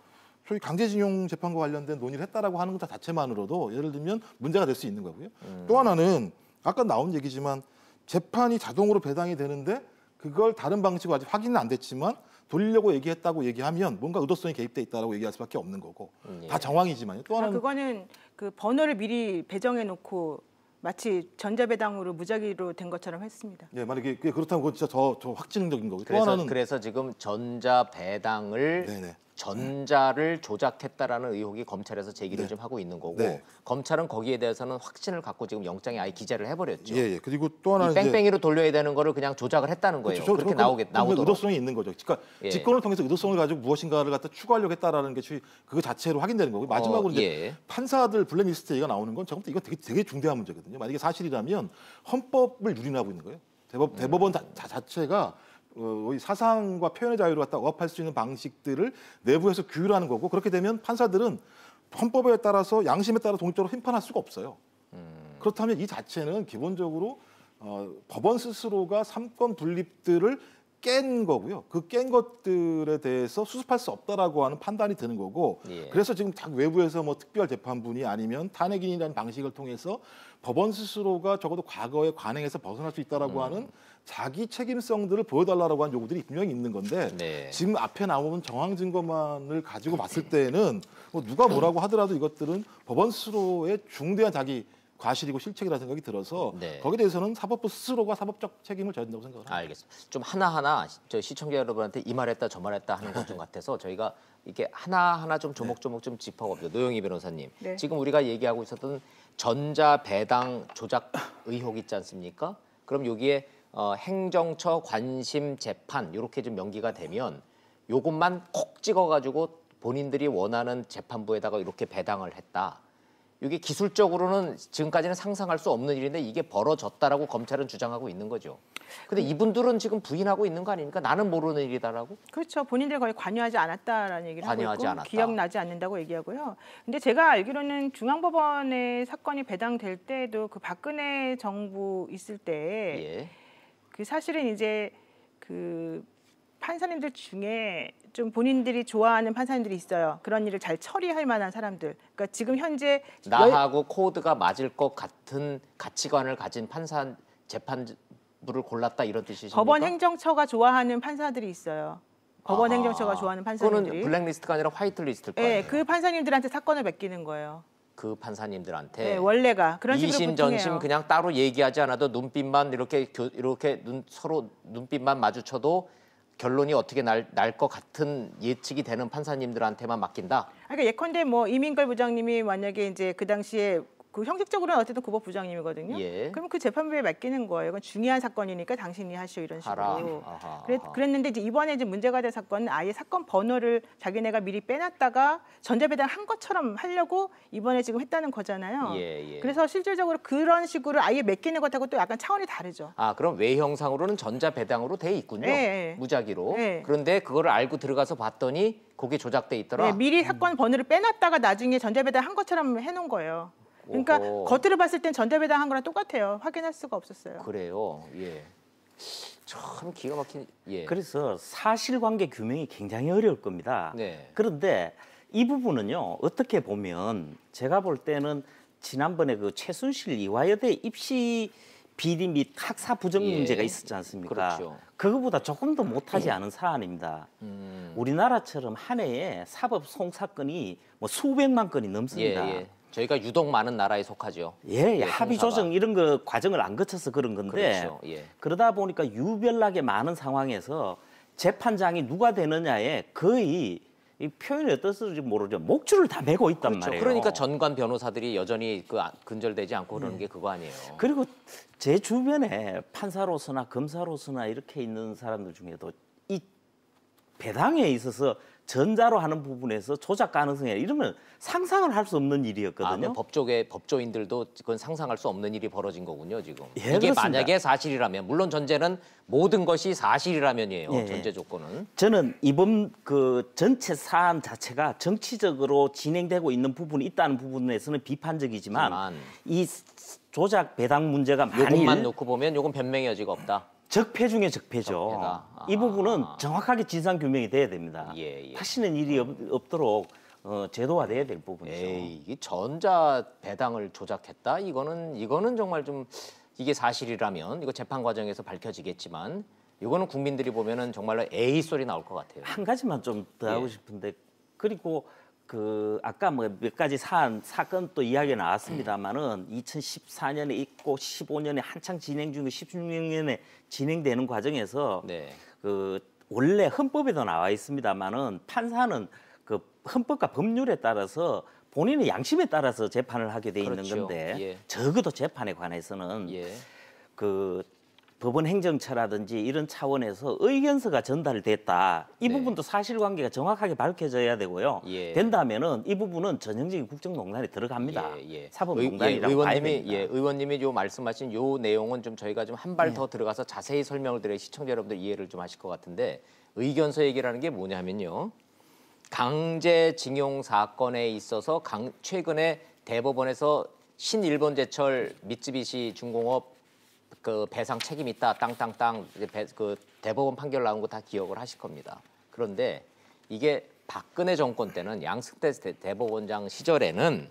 소위 강제징용 재판과 관련된 논의를 했다라고 하는 것 자체만으로도 예를 들면 문제가 될 수 있는 거고요. 또 하나는 아까 나온 얘기지만 재판이 자동으로 배당이 되는데 그걸 다른 방식으로 아직 확인은 안 됐지만 돌리려고 얘기했다고 얘기하면 뭔가 의도성이 개입돼 있다라고 얘기할 수밖에 없는 거고 예. 다 정황이지만요. 또 하나는 그거는 그 번호를 미리 배정해 놓고 마치 전자배당으로 무작위로 된 것처럼 했습니다. 예, 만약에 그게 그렇다면 그건 진짜 더 확증적인 거고. 또 하나는 그래서 지금 전자 배당을 네네. 전자를 조작했다라는 의혹이 검찰에서 제기를 네. 좀 하고 있는 거고 네. 검찰은 거기에 대해서는 확신을 갖고 지금 영장에 아예 기재를 해버렸죠. 예. 그리고 또 하나는 이 뺑뺑이로 돌려야 되는 거를 그냥 조작을 했다는 거예요. 그렇죠. 그렇게 그건 나오도록. 의도성이 있는 거죠. 그러니까 예. 직권을 통해서 의도성을 가지고 무엇인가를 갖다 추구하려고 했다라는 게 그 자체로 확인되는 거고 마지막으로 이제 예. 판사들 블랙리스트 얘기가 나오는 건 저부터 이거 되게 중대한 문제거든요. 만약에 사실이라면 헌법을 유린하고 있는 거예요. 대법원 자체가 이 사상과 표현의 자유를 갖다 억압할 수 있는 방식들을 내부에서 규율하는 거고 그렇게 되면 판사들은 헌법에 따라서 양심에 따라 독립적으로 심판할 수가 없어요. 그렇다면 이 자체는 기본적으로 법원 스스로가 삼권 분립들을 깬 거고요. 그 깬 것들에 대해서 수습할 수 없다라고 하는 판단이 드는 거고. 예. 그래서 지금 외부에서 뭐 특별 재판분이 아니면 탄핵인이라는 방식을 통해서 법원 스스로가 적어도 과거의 관행에서 벗어날 수 있다라고 하는 자기 책임성들을 보여달라고 하는 요구들이 분명히 있는 건데 네. 지금 앞에 나오는 정황 증거만을 가지고 봤을 때는 뭐 누가 뭐라고 하더라도 이것들은 법원 스스로의 중대한 자기 과실이고 실책이라는 생각이 들어서 네. 거기에 대해서는 사법부 스스로가 사법적 책임을 져야 된다고 생각을 합니다. 알겠습니다. 좀 하나하나 저 시청자 여러분한테 이 말했다 저 말했다 하는 것 좀 같아서 저희가 이렇게 하나하나 좀 조목조목 좀 짚어봅니다. 노영희 변호사님. 네. 지금 우리가 얘기하고 있었던 전자 배당 조작 의혹 있지 않습니까? 그럼 여기에 행정처 관심 재판 이렇게 좀 명기가 되면 요것만 콕 찍어가지고 본인들이 원하는 재판부에다가 이렇게 배당을 했다. 이게 기술적으로는 지금까지는 상상할 수 없는 일인데 이게 벌어졌다라고 검찰은 주장하고 있는 거죠. 근데 이분들은 지금 부인하고 있는 거 아닙니까? 나는 모르는 일이다라고? 그렇죠. 본인들 거의 관여하지 않았다라는 얘기를 하고 관여하지 있고 않았다. 기억나지 않는다고 얘기하고요. 근데 제가 알기로는 중앙법원에 사건이 배당될 때도 그 박근혜 정부 있을 때 그 예. 사실은 이제 그 판사님들 중에 좀 본인들이 좋아하는 판사님들이 있어요. 그런 일을 잘 처리할 만한 사람들. 그러니까 지금 현재 나하고 코드가 맞을 것 같은 가치관을 가진 재판부를 골랐다 이런 뜻이십니까? 법원 행정처가 좋아하는 판사들이 있어요. 법원 아하. 행정처가 좋아하는 그거는 판사님들이. 블랙리스트가 아니라 화이트리스트일 거예요. 네, 그 판사님들한테 사건을 맡기는 거예요. 그 판사님들한테 네, 원래가 그런 식으로 이심 보통 전심 해요. 그냥 따로 얘기하지 않아도 눈빛만 이렇게 서로 눈빛만 마주쳐도 결론이 어떻게 날 것 같은 예측이 되는 판사님들한테만 맡긴다. 그러니까 예컨대 뭐 이민걸 부장님이 만약에 이제 그 당시에 그 형식적으로는 어쨌든 구법 부장님이거든요. 예. 그럼 그 재판부에 맡기는 거예요. 이건 중요한 사건이니까 당신이 하시오 이런 하라. 식으로. 아하, 그랬는데 이제 이번에 이제 문제가 될 사건은 아예 사건 번호를 자기네가 미리 빼놨다가 전자배당 한 것처럼 하려고 이번에 지금 했다는 거잖아요. 예. 그래서 실질적으로 그런 식으로 아예 맡기는 것하고 또 약간 차원이 다르죠. 그럼 외형상으로는 전자배당으로 돼 있군요. 네. 무작위로. 네. 그런데 그거를 알고 들어가서 봤더니 그게 조작돼 있더라. 네, 미리 사건 번호를 빼놨다가 나중에 전자배당 한 것처럼 해놓은 거예요. 그러니까 오호. 겉으로 봤을 땐 전자배당 한 거랑 똑같아요. 확인할 수가 없었어요. 그래요. 예. 참 기가 막힌. 예. 그래서 사실관계 규명이 굉장히 어려울 겁니다. 네. 그런데 이 부분은요, 어떻게 보면 제가 볼 때는 지난번에 그 최순실 이화여대 입시 비리 및 학사 부정 예. 문제가 있었지 않습니까? 그렇죠. 그거보다 조금 더 못하지 않은 사안입니다. 우리나라처럼 한 해에 사법 송사건이 뭐 수백만 건이 넘습니다. 예. 저희가 유독 많은 나라에 속하죠. 예, 예, 합의 송사가. 조정 이런 거 과정을 안 거쳐서 그런 건데 그렇죠. 예. 그러다 보니까 유별나게 많은 상황에서 재판장이 누가 되느냐에 거의 이 표현이 어떻을지 모르죠. 목줄을 다 메고 있단 그렇죠. 말이에요. 그러니까 전관 변호사들이 여전히 근절되지 않고 그러는 게 그거 아니에요. 그리고 제 주변에 판사로서나 검사로서나 이렇게 있는 사람들 중에도 이 배당에 있어서 전자로 하는 부분에서 조작 가능성이 이러면 상상을 할 수 없는 일이었거든요. 법조인들도 그건 상상할 수 없는 일이 벌어진 거군요, 지금. 예, 이게 그렇습니다. 만약에 사실이라면, 물론 전제는 모든 것이 사실이라면이에요. 예. 전제 조건은. 저는 이번 그 전체 사안 자체가 정치적으로 진행되고 있는 부분이 있다는 부분에서는 비판적이지만 하지만 이 조작 배당 문제가 만일 요것만 놓고 보면 요건 변명의 여지가 없다. 적폐 중에 적폐죠. 적폐다. 이 부분은 정확하게 진상 규명이 돼야 됩니다. 예. 다시는 일이 없도록 제도화돼야 될 부분이죠. 에이, 이게 전자 배당을 조작했다? 이거는 정말 좀 이게 사실이라면 이거 재판 과정에서 밝혀지겠지만 이거는 국민들이 보면은 정말로 에이 소리 나올 것 같아요. 한 가지만 좀 더 하고 예. 싶은데 그 아까 뭐 몇 가지 사건 또 이야기 나왔습니다만은 2014년에 있고 15년에 한창 진행 중이고 16년에 진행되는 과정에서 네. 그 원래 헌법에도 나와 있습니다만은 판사는 그 헌법과 법률에 따라서 본인의 양심에 따라서 재판을 하게 돼 있는 그렇죠. 건데 예. 적어도 재판에 관해서는 예. 그 법원 행정처라든지 이런 차원에서 의견서가 전달됐다. 이 네. 부분도 사실관계가 정확하게 밝혀져야 되고요. 예. 된다면은 이 부분은 전형적인 국정농단에 들어갑니다. 예. 사법농단이라고 봐야 됩니다. 의원님이 요 말씀하신 요 내용은 좀 저희가 좀 한 발 더 들어가서 자세히 설명을 드려야 시청자 여러분들 이해를 좀 하실 것 같은데 의견서 얘기라는 게 뭐냐면요. 강제징용 사건에 있어서 최근에 대법원에서 신일본제철 미쓰비시 중공업 그 배상 책임 있다 땅땅땅 그 대법원 판결 나온 거 다 기억을 하실 겁니다. 그런데 이게 박근혜 정권 때는 양승태 대법원장 시절에는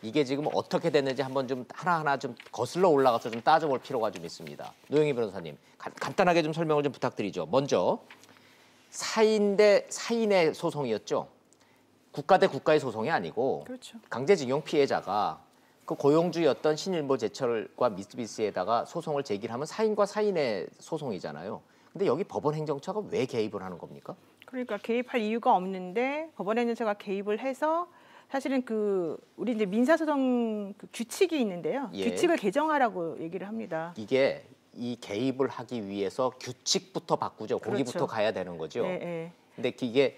이게 지금 어떻게 됐는지 한번 좀 하나하나 좀 거슬러 올라가서 좀 따져볼 필요가 좀 있습니다. 노영희 변호사님 간단하게 좀 설명을 좀 부탁드리죠. 먼저 사인 대 사인의 소송이었죠. 국가 대 국가의 소송이 아니고 그렇죠. 강제징용 피해자가 그 고용주였던 신일보제철과 미쓰비시에다가 소송을 제기하면 사인과 사인의 소송이잖아요. 근데 여기 법원 행정처가 왜 개입을 하는 겁니까? 그러니까 개입할 이유가 없는데 법원 행정처가 개입을 해서 사실은 우리 이제 민사소송 규칙이 있는데요. 예. 규칙을 개정하라고 얘기를 합니다. 이게 이 개입을 하기 위해서 규칙부터 바꾸죠. 거기부터 그렇죠. 가야 되는 거죠. 네, 네. 근데 이게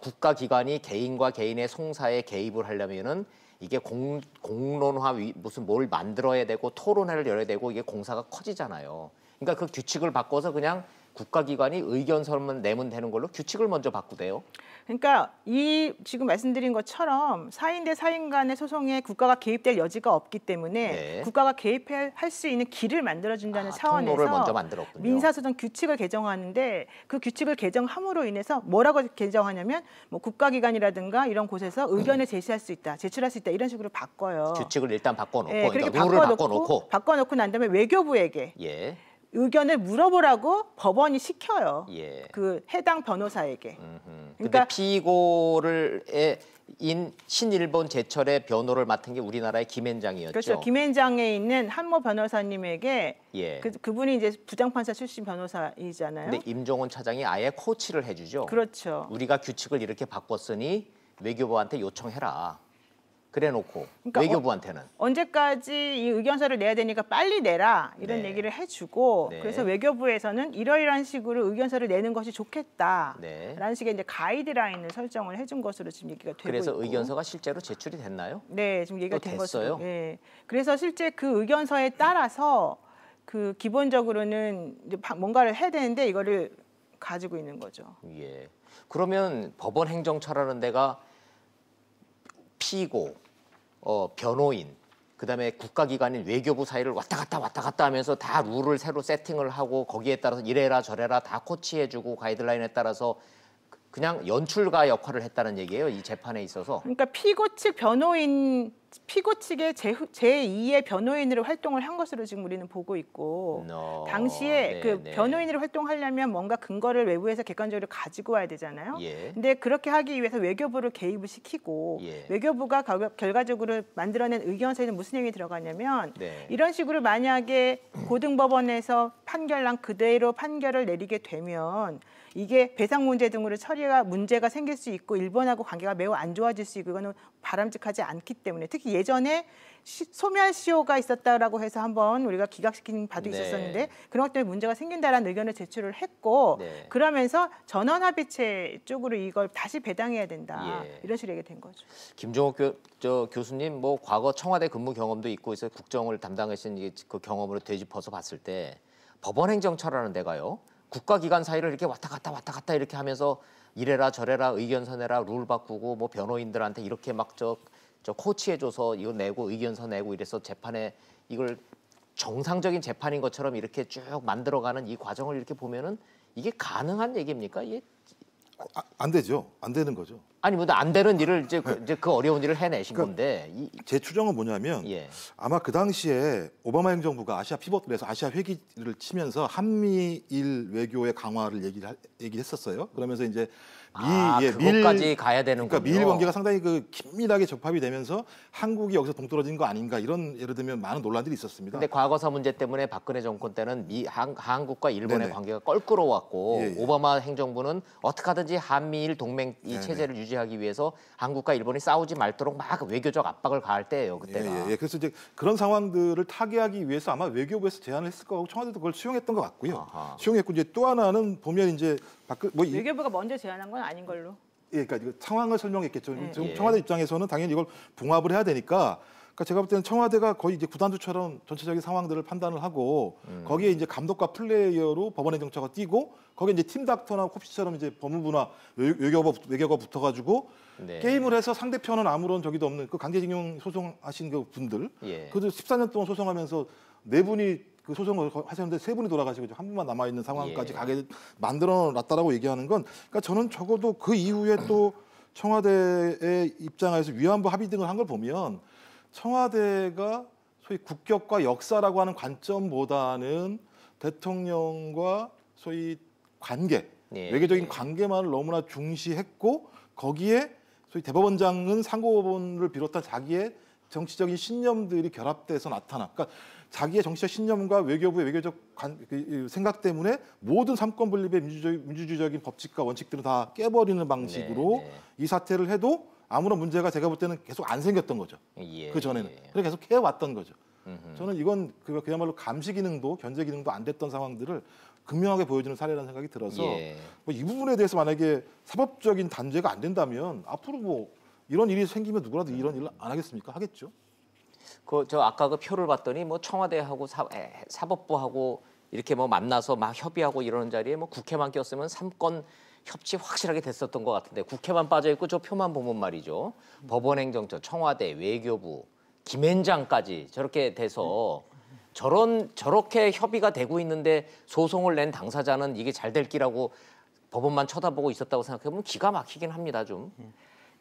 국가기관이 개인과 개인의 송사에 개입을 하려면은 이게 공론화 무슨 뭘 만들어야 되고 토론회를 열어야 되고 이게 공사가 커지잖아요. 그러니까 그 규칙을 바꿔서 그냥 국가기관이 의견서만 내면 되는 걸로 규칙을 먼저 바꾸대요. 그러니까 이 지금 말씀드린 것처럼 4인 대 4인 간의 소송에 국가가 개입될 여지가 없기 때문에 네. 국가가 개입할 수 있는 길을 만들어준다는 차원에서 통로를 먼저 만들었군요. 민사소송 규칙을 개정하는데 그 규칙을 개정함으로 인해서 뭐라고 개정하냐면 뭐 국가기관이라든가 이런 곳에서 의견을 제시할 수 있다, 제출할 수 있다 이런 식으로 바꿔요. 규칙을 일단 바꿔놓고 예, 그러니까 그렇게 룰을 바꿔놓고 바꿔놓고 난 다음에 외교부에게 예, 의견을 물어보라고 법원이 시켜요. 예. 그 해당 변호사에게. 근데 그러니까 피고인 신일본 제철의 변호를 맡은 게 우리나라의 김앤장이었죠. 그렇죠. 김앤장에 있는 한모 변호사님에게 예. 그분이 이제 부장판사 출신 변호사이잖아요. 근데 임종원 차장이 아예 코치를 해주죠. 그렇죠. 우리가 규칙을 이렇게 바꿨으니 외교부한테 요청해라. 그래놓고 그러니까 외교부한테는 언제까지 이 의견서를 내야 되니까 빨리 내라 이런 네. 얘기를 해주고 네. 그래서 외교부에서는 이러이러한 식으로 의견서를 내는 것이 좋겠다라는 네. 식의 이제 가이드라인을 설정을 해준 것으로 지금 얘기가 되고 그래서 있고. 의견서가 실제로 제출이 됐나요? 네, 지금 얘기가 또 된 됐어요? 것으로. 예. 그래서 실제 그 의견서에 따라서 그 기본적으로는 이제 뭔가를 해야 되는데 이거를 가지고 있는 거죠. 예. 그러면 법원 행정처라는 데가 피고, 변호인, 그다음에 국가기관인 외교부 사이를 왔다 갔다 하면서 다 룰을 새로 세팅을 하고 거기에 따라서 이래라 저래라 다 코치해주고 가이드라인에 따라서 그냥 연출가 역할을 했다는 얘기예요. 이 재판에 있어서. 그러니까 피고 측 변호인, 피고 측의 제2의 변호인으로 활동을 한 것으로 지금 우리는 보고 있고 당시에 네, 그 네. 변호인으로 활동하려면 뭔가 근거를 외부에서 객관적으로 가지고 와야 되잖아요. 예. 근데 그렇게 하기 위해서 외교부를 개입을 시키고 예. 외교부가 결과적으로 만들어낸 의견서에는 무슨 내용이 들어가냐면 네. 이런 식으로 만약에 고등법원에서 판결난 그대로 판결을 내리게 되면 이게 배상 문제 등으로 처리가 문제가 생길 수 있고 일본하고 관계가 매우 안 좋아질 수 있고 이거는 바람직하지 않기 때문에 특히 예전에 소멸시효가 있었다라고 해서 한번 우리가 기각시킨 바도 네. 있었었는데 그런 것 때문에 문제가 생긴다라는 의견을 제출을 했고 네. 그러면서 전원합의체 쪽으로 이걸 다시 배당해야 된다 예. 이런 식으로 얘기가 된 거죠. 김종욱 교수님 뭐 과거 청와대 근무 경험도 있고 있어서 국정을 담당하신 그 경험으로 되짚어서 봤을 때 법원 행정처라는 데가요. 국가기관 사이를 이렇게 왔다 갔다 이렇게 하면서 이래라 저래라 의견서 내라 룰 바꾸고 뭐 변호인들한테 이렇게 막 저 코치해줘서 이거 내고 의견서 내고 이래서 재판에 이걸 정상적인 재판인 것처럼 이렇게 쭉 만들어가는 이 과정을 이렇게 보면은 이게 가능한 얘기입니까? 이게 안 되죠. 안 되는 거죠. 아니 뭐 안 되는 일을 이제 그 어려운 일을 해내신 건데 제 추정은 뭐냐면 예. 아마 그 당시에 오바마 행정부가 아시아 피벗을 해서 아시아 회기를 치면서 한미일 외교의 강화를 얘기했었어요. 그러면서 이제 그것까지 가야 되는군요. 그러니까 미일 관계가 상당히 그 긴밀하게 접합이 되면서 한국이 여기서 동떨어진 거 아닌가 이런 예를 들면 많은 논란들이 있었습니다. 근데 과거사 문제 때문에 박근혜 정권 때는 한국과 일본의 네네. 관계가 껄끄러웠고 예, 예. 오바마 행정부는 어떻게 하든지 한미일 동맹 이 네네. 체제를 유지하기 위해서 한국과 일본이 싸우지 말도록 막 외교적 압박을 가할 때예요. 그때가. 예. 그래서 이제 그런 상황들을 타개하기 위해서 아마 외교부에서 제안을 했을 거고 청와대도 그걸 수용했던 것 같고요. 아하. 수용했고 이제 또 하나는 보면 이제 외교부가 먼저 제안한 건 아닌 걸로. 예, 그러니까 이거 상황을 설명했겠죠. 네. 지금 예. 청와대 입장에서는 당연히 이걸 봉합을 해야 되니까, 그러니까 제가 볼 때는 청와대가 거의 이제 구단주처럼 전체적인 상황들을 판단을 하고 거기에 이제 감독과 플레이어로 법원행정처가 뛰고 거기에 이제 팀 닥터나 콥시처럼 이제 법무부나 외교가 붙어가지고 네. 게임을 해서 상대편은 아무런 적이도 없는 그 강제징용 소송하신 그 분들, 예. 그들 14년 동안 소송하면서 네 분이 그 소송을 하셨는데 세 분이 돌아가시고 한 분만 남아 있는 상황까지 예. 가게 만들어놨다라고 얘기하는 건, 그러니까 저는 적어도 그 이후에 또 청와대의 입장에서 위안부 합의 등을 한 걸 보면 청와대가 소위 국격과 역사라고 하는 관점보다는 대통령과 소위 관계, 예. 외교적인 관계만을 너무나 중시했고 거기에 소위 대법원장은 상고법원을 비롯한 자기의 정치적인 신념들이 결합돼서 나타나. 그러니까 자기의 정치적 신념과 외교부의 외교적 생각 때문에 모든 삼권 분립의 민주주의적인 법칙과 원칙들을 다 깨버리는 방식으로 네, 네. 이 사태를 해도 아무런 문제가 제가 볼 때는 계속 안 생겼던 거죠. 예. 그 전에는. 예. 그래서 계속 해왔던 거죠. 음흠. 저는 이건 그야말로 감시 기능도 견제 기능도 안 됐던 상황들을 극명하게 보여주는 사례라는 생각이 들어서 예. 뭐 이 부분에 대해서 만약에 사법적인 단죄가 안 된다면 앞으로 뭐 이런 일이 생기면 누구라도 이런 일을 안 하겠습니까? 하겠죠. 저 아까 그 표를 봤더니 뭐 청와대하고 사법부하고 이렇게 뭐 만나서 막 협의하고 이러는 자리에 뭐 국회만 꼈으면 3건 협치 확실하게 됐었던 것 같은데 국회만 빠져 있고 저 표만 보면 말이죠. 법원행정처, 청와대, 외교부, 김앤장까지 저렇게 돼서 저렇게 협의가 되고 있는데 소송을 낸 당사자는 이게 잘 될 기라고 법원만 쳐다보고 있었다고 생각해보면 기가 막히긴 합니다, 좀.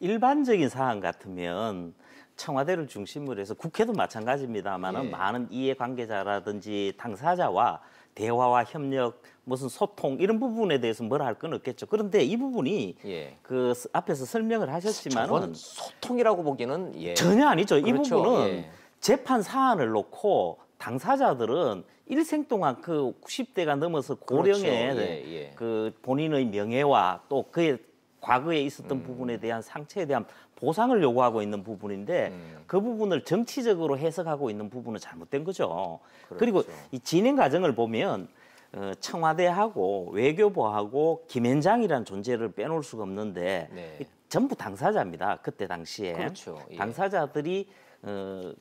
일반적인 사안 같으면 청와대를 중심으로 해서 국회도 마찬가지입니다만은 예. 많은 이해관계자라든지 당사자와 대화와 협력, 무슨 소통 이런 부분에 대해서 뭐라 할 건 없겠죠. 그런데 이 부분이 예. 그 앞에서 설명을 저건 하셨지만은 소통이라고 보기는 예. 전혀 아니죠. 이 그렇죠. 부분은 예. 재판 사안을 놓고 당사자들은 일생 동안 그 90대가 넘어서 고령에 그렇죠. 예, 예. 그 본인의 명예와 또 그의 과거에 있었던 부분에 대한 상처에 대한 보상을 요구하고 있는 부분인데 그 부분을 정치적으로 해석하고 있는 부분은 잘못된 거죠. 그리고 그렇죠. 이 진행 과정을 보면 청와대하고 외교부하고 김앤장이라는 존재를 빼놓을 수가 없는데 네. 전부 당사자입니다. 그때 당시에 그렇죠. 예. 당사자들이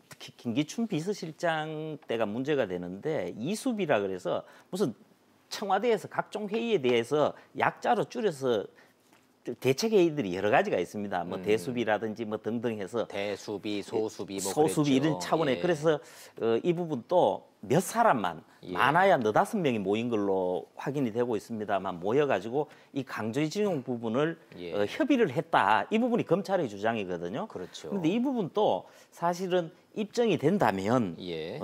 특히 김기춘 비서실장 때가 문제가 되는데 이수비라 그래서 무슨 청와대에서 각종 회의에 대해서 약자로 줄여서 대책 회의들이 여러 가지가 있습니다. 뭐 대수비라든지 뭐 등등 해서 대수비, 소수비, 뭐 소수비 그랬죠. 이런 차원에 예. 그래서 이 부분도 몇 사람만 예. 많아야 4-5명이 모인 걸로 확인이 되고 있습니다만 모여가지고 이 강제징용 부분을 예. 협의를 했다. 이 부분이 검찰의 주장이거든요. 그렇죠. 그런데 이 부분도 사실은 입증이 된다면 예.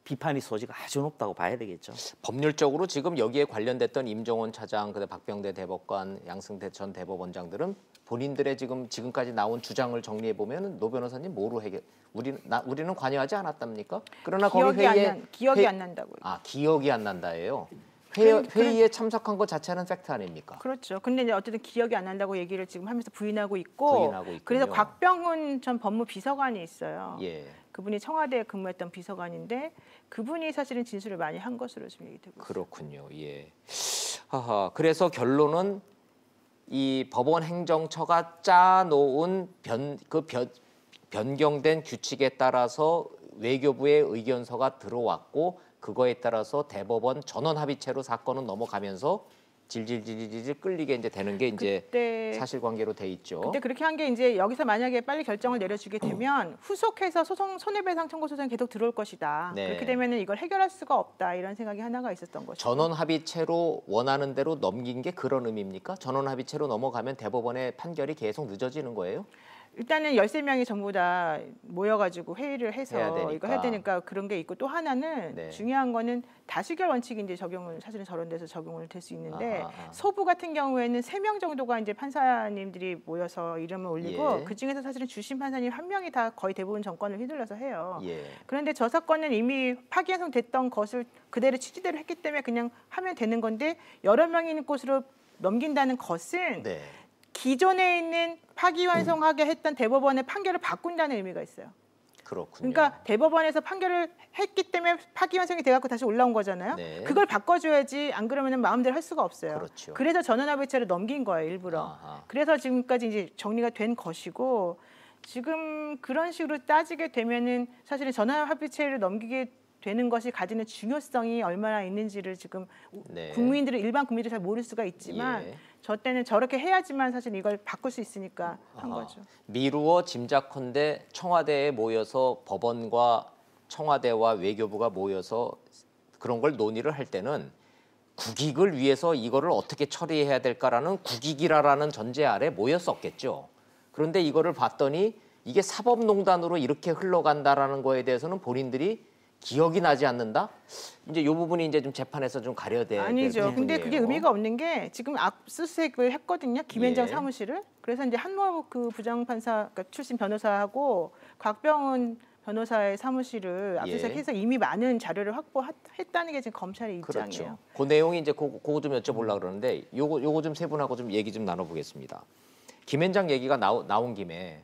비판의 소지가 아주 높다고 봐야 되겠죠. 법률적으로 지금 여기에 관련됐던 임종원 차장, 그다음 박병대 대법관, 양승태 전 대법원장들은 본인들의 지금까지 나온 주장을 정리해 보면 노 변호사님 뭐로 해결? 우리는 관여하지 않았답니까? 그러나 거기 회의에 기억이 안 난다고요. 기억이 안 난다예요. 그럼- 회의에 참석한 것 자체는 팩트 아닙니까? 그렇죠. 근데 이제 어쨌든 기억이 안 난다고 얘기를 지금 하면서 부인하고 있고, 부인하고 있군요. 그래서 곽병훈 전 법무비서관이 있어요. 예. 그분이 청와대에 근무했던 비서관인데 그분이 사실은 진술을 많이 한 것으로 지금 얘기되고 있어요. 그렇군요. 예. 하하. 그래서 결론은 이 법원 행정처가 짜놓은 변경된 규칙에 따라서 외교부의 의견서가 들어왔고 그거에 따라서 대법원 전원 합의체로 사건은 넘어가면서 질질질질 끌리게 이제 되는 게 이제 그때 사실관계로 돼 있죠. 그때 그렇게 한 게 이제 여기서 만약에 빨리 결정을 내려주게 되면 후속해서 손해배상 청구 소송이 계속 들어올 것이다. 네. 그렇게 되면은 이걸 해결할 수가 없다 이런 생각이 하나가 있었던 것이죠. 전원 합의체로 원하는 대로 넘긴 게 그런 의미입니까? 전원 합의체로 넘어가면 대법원의 판결이 계속 늦어지는 거예요? 일단은 13명이 전부 다 모여가지고 회의를 해서 해야 되니까. 이거 해야 되니까 그런 게 있고 또 하나는 네. 중요한 거는 다수결 원칙이 이제 적용을 사실은 저런 데서 적용을 될 수 있는데 아하. 소부 같은 경우에는 3명 정도가 이제 판사님들이 모여서 이름을 올리고 예. 그 중에서 사실은 주심 판사님 1명이 다 거의 대부분 정권을 휘둘러서 해요. 예. 그런데 저 사건은 이미 파기환송 됐던 것을 그대로 취지대로 했기 때문에 그냥 하면 되는 건데 여러 명이 있는 곳으로 넘긴다는 것은 네. 기존에 있는 파기환송하게 했던 대법원의 판결을 바꾼다는 의미가 있어요. 그렇군요. 그러니까 대법원에서 판결을 했기 때문에 파기환송이 돼갖고 다시 올라온 거잖아요. 네. 그걸 바꿔줘야지 안 그러면 마음대로 할 수가 없어요. 그렇죠. 그래서 전원합의체를 넘긴 거예요, 일부러. 아하. 그래서 지금까지 이제 정리가 된 것이고 지금 그런 식으로 따지게 되면은 사실은 전원합의체를 넘기게 되는 것이 가지는 중요성이 얼마나 있는지를 지금 네. 일반 국민들이 잘 모를 수가 있지만 예. 저 때는 저렇게 해야지만 사실 이걸 바꿀 수 있으니까 한 아하. 거죠. 미루어 짐작컨대 청와대에 모여서 법원과 청와대와 외교부가 모여서 그런 걸 논의를 할 때는 국익을 위해서 이거를 어떻게 처리해야 될까라는 국익이라는 전제 아래 모였었겠죠. 그런데 이거를 봤더니 이게 사법농단으로 이렇게 흘러간다라는 거에 대해서는 본인들이 기억이 나지 않는다? 이제 이 부분이 이제 좀 재판에서 좀 가려야 될 아니죠. 근데 부분이에요. 그게 의미가 없는 게 지금 압수수색을 했거든요. 김앤장 예. 사무실을. 그래서 이제 한모 그 부장판사 그러니까 출신 변호사하고 곽병훈 변호사의 사무실을 압수수색해서 이미 많은 자료를 확보했다는 게 지금 검찰의 입장이에요. 그렇죠. 그 내용이 이제 그거 좀 여쭤보려고 그러는데 요거 좀 세 분하고 좀 얘기 좀 나눠보겠습니다. 김앤장 얘기가 나온 김에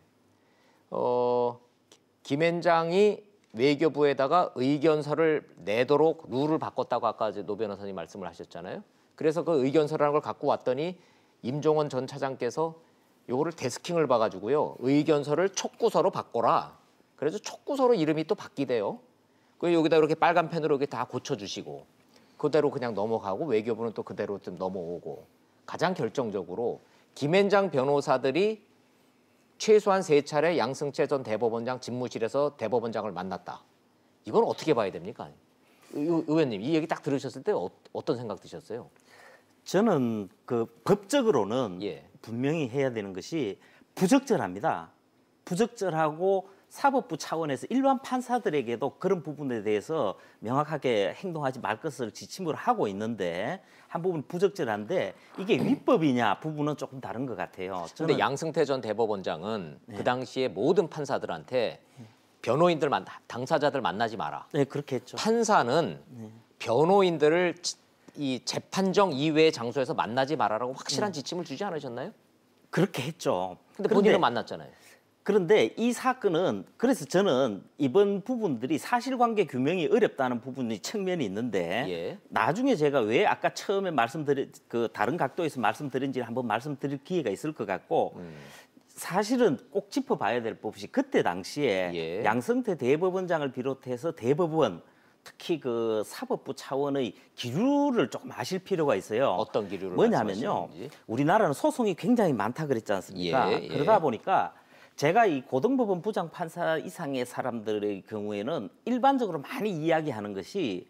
김앤장이 외교부에다가 의견서를 내도록 룰을 바꿨다고 아까 이제 노 변호사님 말씀을 하셨잖아요. 그래서 그 의견서라는 걸 갖고 왔더니 임종원 전 차장께서 요거를 데스킹을 봐가지고요. 의견서를 촉구서로 바꿔라. 그래서 촉구서로 이름이 또 바뀌대요. 그 여기다 이렇게 빨간 펜으로 이렇게 다 고쳐주시고 그대로 그냥 넘어가고 외교부는 또 그대로 좀 넘어오고 가장 결정적으로 김앤장 변호사들이 최소한 3차례 양승태 전 대법원장 집무실에서 대법원장을 만났다. 이건 어떻게 봐야 됩니까? 의원님 이 얘기 딱 들으셨을 때 어떤 생각 드셨어요? 저는 그 법적으로는 예. 분명히 해야 되는 것이 부적절합니다. 부적절하고 사법부 차원에서 일반 판사들에게도 그런 부분에 대해서 명확하게 행동하지 말 것을 지침을 하고 있는데 한 부분 부적절한데 이게 위법이냐 부분은 조금 다른 것 같아요. 그런데 양승태 전 대법원장은 그 당시에 모든 판사들한테 변호인들 당사자들 만나지 마라. 네, 그렇게 했죠. 판사는 변호인들을 이 재판정 이외의 장소에서 만나지 말아라고 확실한 지침을 주지 않으셨나요? 그렇게 했죠. 근데 본인은 만났잖아요. 그런데 이 사건은 그래서 저는 이번 부분들이 사실관계 규명이 어렵다는 부분이 측면이 있는데 예. 나중에 제가 왜 아까 처음에 말씀드린 그 다른 각도에서 말씀드린지를 한번 말씀드릴 기회가 있을 것 같고 사실은 꼭 짚어봐야 될 법이 그때 당시에 예. 양승태 대법원장을 비롯해서 대법원 특히 그 사법부 차원의 기류를 조금 아실 필요가 있어요. 어떤 기류를 뭐냐면요. 말씀하시는지? 우리나라는 소송이 굉장히 많다 그랬지 않습니까? 예, 예. 그러다 보니까 제가 이 고등법원 부장판사 이상의 사람들의 경우에는 일반적으로 많이 이야기하는 것이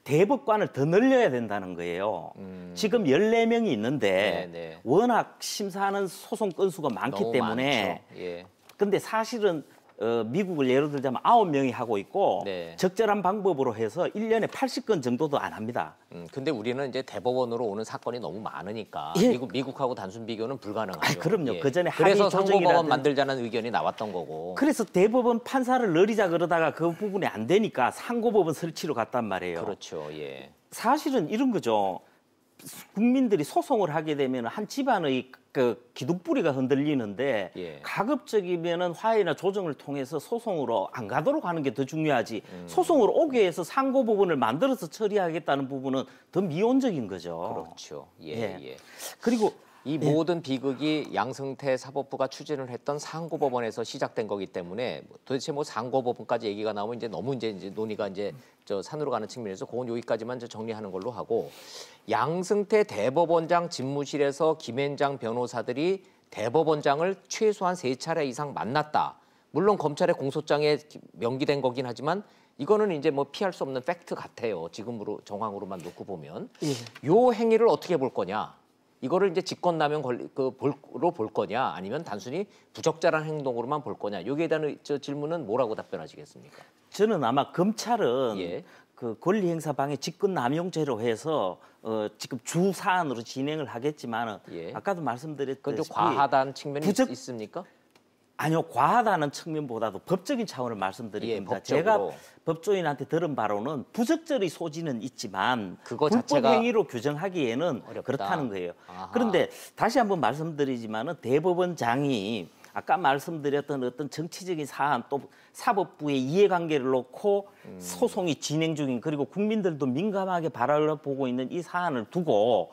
대법관을 더 늘려야 된다는 거예요. 지금 14명이 있는데 네. 워낙 심사하는 소송 건수가 많기 너무 때문에 많죠. 예. 근데 사실은 미국을 예로 들자면 9명이 하고 있고 네. 적절한 방법으로 해서 1년에 80건 정도도 안 합니다. 근데 우리는 이제 대법원으로 오는 사건이 너무 많으니까 예. 미국하고 단순 비교는 불가능하죠. 그럼요. 그 전에 그래서 합의 상고법원 조정이라든- 만들자는 의견이 나왔던 거고. 그래서 대법원 판사를 늘리자 그러다가 그 부분이 안 되니까 상고법원 설치로 갔단 말이에요. 그렇죠. 예. 사실은 이런 거죠. 국민들이 소송을 하게 되면 한 집안의 그 기둥뿌리가 흔들리는데 예. 가급적이면은 화해나 조정을 통해서 소송으로 안 가도록 하는 게 더 중요하지. 소송으로 오게 해서 상고 부분을 만들어서 처리하겠다는 부분은 더 미온적인 거죠. 그렇죠. 예. 예. 예. 그리고 이 모든 비극이 양승태 사법부가 추진을 했던 상고법원에서 시작된 거기 때문에 도대체 뭐 상고법원까지 얘기가 나오면 이제 너무 이제 논의가 이제 저 산으로 가는 측면에서 그건 여기까지만 이제 정리하는 걸로 하고 양승태 대법원장 집무실에서 김앤장 변호사들이 대법원장을 최소한 3차례 이상 만났다. 물론 검찰의 공소장에 명기된 거긴 하지만 이거는 이제 뭐 피할 수 없는 팩트 같아요. 지금으로 정황으로만 놓고 보면 요 행위를 어떻게 볼 거냐? 이거를 이제 직권남용 로 볼 거냐 아니면 단순히 부적절한 행동으로만 볼 거냐 여기에 대한 질문은 뭐라고 답변하시겠습니까? 저는 아마 검찰은 예. 그 권리행사방해 직권남용죄로 해서 지금 주 사안으로 진행을 하겠지만은 예. 아까도 그건 좀 말씀드렸듯이 과하다는 측면이 부적- 있습니까? 아니요, 과하다는 측면보다도 법적인 차원을 말씀드립니다. 예, 법적으로. 제가 법조인한테 들은 바로는 부적절히 소지는 있지만 그거 불법 자체가 행위로 규정하기에는 어렵다. 그렇다는 거예요. 아하. 그런데 다시 한번 말씀드리지만은 대법원장이 아까 말씀드렸던 어떤 정치적인 사안 또 사법부의 이해관계를 놓고 소송이 진행 중인 그리고 국민들도 민감하게 바라보고 있는 이 사안을 두고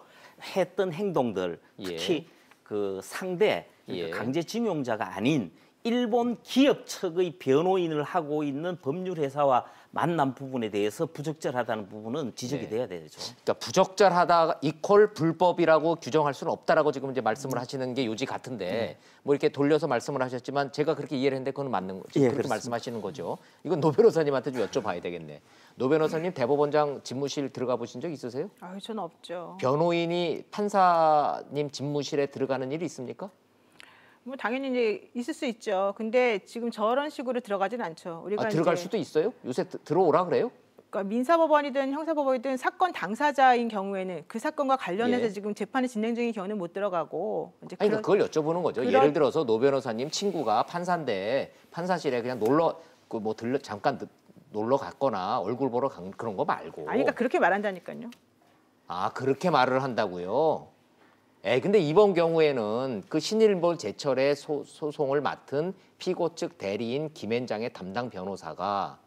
했던 행동들 특히 그 상대 그러니까 예. 강제징용자가 아닌 일본 기업 측의 변호인을 하고 있는 법률회사와 만난 부분에 대해서 부적절하다는 부분은 지적이 네. 돼야 되죠. 그러니까 부적절하다 이퀄 불법이라고 규정할 수는 없다라고 지금 이제 말씀을 하시는 게 요지 같은데 뭐 이렇게 돌려서 말씀을 하셨지만 제가 그렇게 이해를 했는데 그건 맞는 거죠. 예, 그렇게 그렇습니다. 말씀하시는 거죠. 이건 노 변호사님한테 좀 여쭤봐야 되겠네. 노 변호사님 대법원장 집무실 들어가 보신 적 있으세요? 아유, 저는 없죠. 변호인이 판사님 집무실에 들어가는 일이 있습니까? 뭐 당연히 이제 있을 수 있죠. 근데 지금 저런 식으로 들어가진 않죠. 우리가 들어갈 이제 수도 있어요? 요새 들어오라 그래요? 그러니까 민사법원이든 형사법원이든 사건 당사자인 경우에는 그 사건과 관련해서 예. 지금 재판이 진행 중인 경우는 못 들어가고 이제 아니 그런- 그걸 여쭤보는 거죠. 그런- 예를 들어서 노 변호사님 친구가 판사인데 판사실에 그냥 잠깐 놀러 갔거나 얼굴 보러 간 그런 거 말고. 아니 그러니까 그렇게 말한다니까요. 아 그렇게 말을 한다고요? 근데 이번 경우에는 그 신일몰 제철의 소송을 맡은 피고 측 대리인 김앤장의 담당 변호사가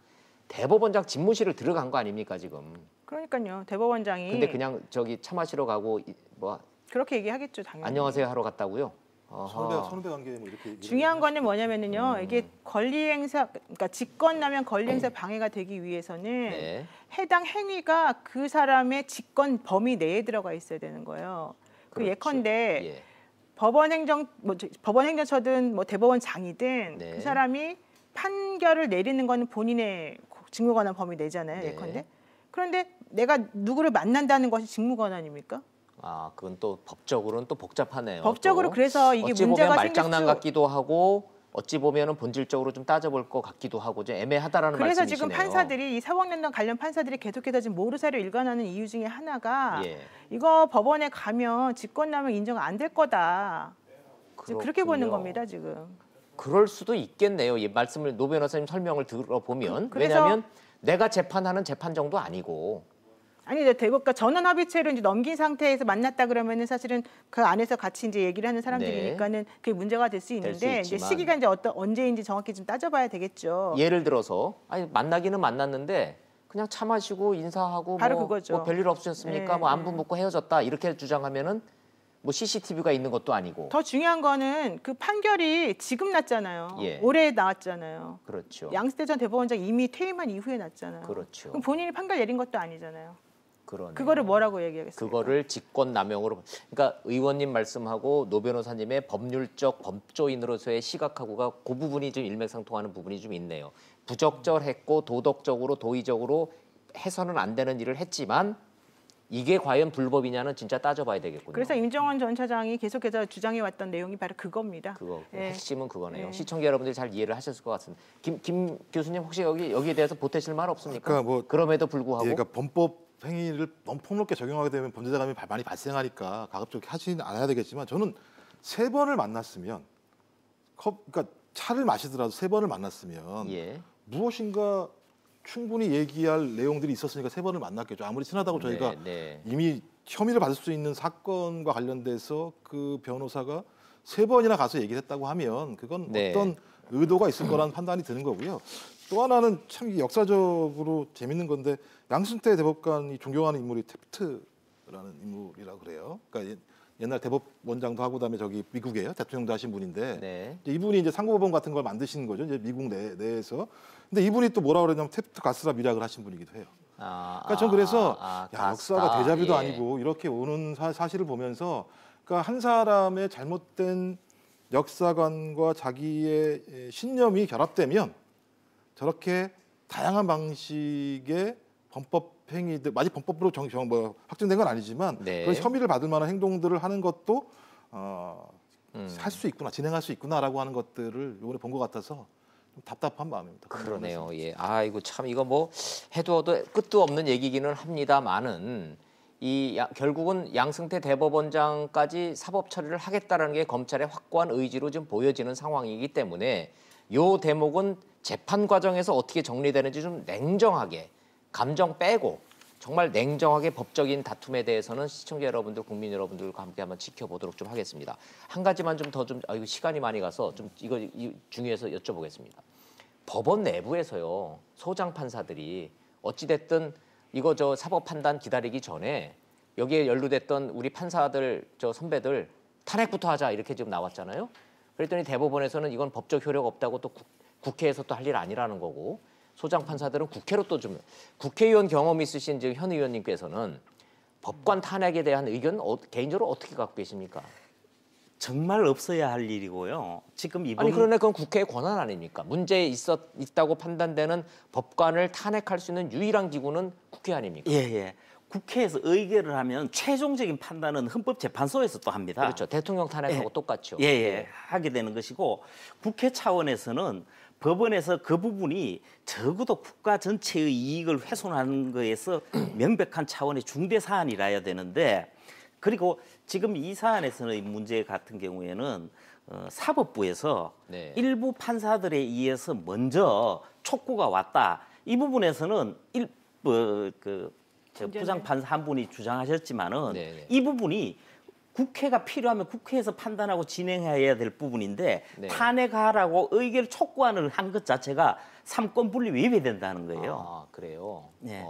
대법원장 집무실을 들어간 거 아닙니까 지금? 그러니까요. 대법원장이 근데 그냥 저기 차 마시러 가고 뭐 그렇게 얘기하겠죠, 당연히. 안녕하세요 하러 갔다고요? 선후배 관계 뭐 이렇게 중요한 거는 뭐냐면은요. 이게 권리 행사, 그러니까 직권남용 권리 행사 방해가 되기 위해서는 네. 해당 행위가 그 사람의 직권 범위 내에 들어가 있어야 되는 거예요. 그 그렇죠. 예컨대 예. 법원 행정처든 뭐 대법원장이든 네. 그 사람이 판결을 내리는 거는 본인의 직무권한 범위 내잖아요. 네. 예컨대. 그런데 내가 누구를 만난다는 것이 직무권한입니까? 아, 그건 또 법적으로는 또 복잡하네요. 법적으로 또. 그래서 이게 어찌 문제가 보면 생길 말장난 수- 같기도 하고 어찌 보면은 본질적으로 좀 따져볼 것 같기도 하고 좀 애매하다라는 그래서 말씀이시네요. 지금 판사들이 이 사법연단 관련 판사들이 계속해서 지금 모르쇠로 일관하는 이유 중에 하나가 예. 이거 법원에 가면 직권남용 인정 안 될 거다. 지금 그렇게 보는 그렇군요. 겁니다 지금. 그럴 수도 있겠네요. 이 말씀을 노 변호사님 설명을 들어보면 그래서- 왜냐하면 내가 재판하는 재판정도 아니고 아니 이제 대법과 전원 합의체로 이제 넘긴 상태에서 만났다 그러면은 사실은 그 안에서 같이 이제 얘기를 하는 사람들이니까는 그게 문제가 될 수 수 있는데 이제 있지만. 시기가 이제 언제인지 정확히 좀 따져봐야 되겠죠. 예를 들어서 아니 만나기는 만났는데 그냥 차 마시고 인사하고 바로 뭐, 그거죠. 뭐 별일 없으셨습니까? 네, 뭐 안부 네. 묻고 헤어졌다 이렇게 주장하면은 뭐 CCTV가 있는 것도 아니고 더 중요한 거는 그 판결이 지금 났잖아요. 예. 올해 나왔잖아요. 그렇죠. 양승태 전 대법원장 이미 퇴임한 이후에 났잖아요. 그렇죠. 그럼 본인이 판결 내린 것도 아니잖아요. 그러네요. 그거를 뭐라고 얘기하겠습니까? 그거를 직권남용으로 그러니까 의원님 말씀하고 노 변호사님의 법률적 법조인으로서의 시각하고가 그 부분이 좀 일맥상통하는 부분이 좀 있네요. 부적절했고 도덕적으로 도의적으로 해서는 안 되는 일을 했지만 이게 과연 불법이냐는 진짜 따져봐야 되겠군요. 그래서 임정원 전 차장이 계속해서 주장해왔던 내용이 바로 그겁니다. 그거 예. 핵심은 그거네요. 네. 시청자 여러분들이 잘 이해를 하셨을 것 같습니다. 김 교수님 혹시 여기에 대해서 보태실 말 없습니까? 그러니까 뭐- 그럼에도 불구하고 그러니까 범법 행위를 너무 폭넓게 적용하게 되면 범죄자감이 많이 발생하니까 가급적 하지는 않아야 되겠지만 저는 3번을 만났으면 그러니까 차를 마시더라도 3번을 만났으면 예. 무엇인가 충분히 얘기할 내용들이 있었으니까 3번을 만났겠죠. 아무리 친하다고 저희가 네. 이미 혐의를 받을 수 있는 사건과 관련돼서 그 변호사가 3번이나 가서 얘기를 했다고 하면 그건 네. 어떤 의도가 있을 거라는 판단이 드는 거고요. 또 하나는 참 역사적으로 재밌는 건데 양승태 대법관이 존경하는 인물이 태프트라는 인물이라고 그래요. 그러니까 옛날 대법원장도 하고 그다음에 저기 미국에요. 대통령도 하신 분인데 네. 이제 이분이 이제 상고법원 같은 걸 만드신 거죠. 이제 미국 내에서. 근데 이분이 또 뭐라 그러냐면 태프트 가스라 미락을 하신 분이기도 해요. 그러니까 전 그래서 야, 가스다. 역사가 데자뷰도 예. 아니고 이렇게 오는 사실을 보면서 그러니까 한 사람의 잘못된 역사관과 자기의 신념이 결합되면 저렇게 다양한 방식의 범법 행위들, 아직 범법으로 확정된 건 아니지만 네. 그런 혐의를 받을 만한 행동들을 하는 것도 할 수 있구나, 진행할 수 있구나라고 하는 것들을 이번에 본 것 같아서 좀 답답한 마음입니다. 그러네요. 예. 아이고 참 이거 뭐 해도 끝도 없는 얘기기는 합니다만은 결국은 양승태 대법원장까지 사법 처리를 하겠다라는 게 검찰의 확고한 의지로 좀 보여지는 상황이기 때문에 요 대목은 재판 과정에서 어떻게 정리되는지 좀 냉정하게 감정 빼고 정말 냉정하게 법적인 다툼에 대해서는 시청자 여러분들, 국민 여러분들과 함께 한번 지켜보도록 좀 하겠습니다. 한 가지만 이거 시간이 많이 가서 좀 이거 중요해서 여쭤보겠습니다. 법원 내부에서요 소장 판사들이 어찌 됐든 이거 사법 판단 기다리기 전에 여기에 연루됐던 우리 판사들 선배들 탄핵부터 하자 이렇게 지금 나왔잖아요. 그랬더니 대법원에서는 이건 법적 효력 없다고 또 국회에서 또 할 일 아니라는 거고 소장 판사들은 국회로 또 좀 국회의원 경험 있으신 현 의원님께서는 법관 탄핵에 대한 의견 개인적으로 어떻게 갖고 계십니까? 정말 없어야 할 일이고요. 지금 이번 아니 그러나 그건 국회의 권한 아닙니까? 문제 있다고 판단되는 법관을 탄핵할 수 있는 유일한 기구는 국회 아닙니까? 예. 국회에서 의결을 하면 최종적인 판단은 헌법재판소에서 또 합니다. 그렇죠. 대통령 탄핵하고 똑같죠. 예. 하게 되는 것이고 국회 차원에서는 법원에서 그 부분이 적어도 국가 전체의 이익을 훼손하는 거에서 명백한 차원의 중대 사안이라야 되는데 그리고 지금 이 사안에서는 이 문제 같은 경우에는 사법부에서 네. 일부 판사들에 의해서 먼저 촉구가 왔다. 이 부분에서는 부장 판사 한 분이 주장하셨지만은 네네. 이 부분이 국회가 필요하면 국회에서 판단하고 진행해야 될 부분인데 네. 탄핵하라고 의결 촉구안을 한 것 자체가 삼권 분립 위배된다는 거예요. 아 그래요. 네.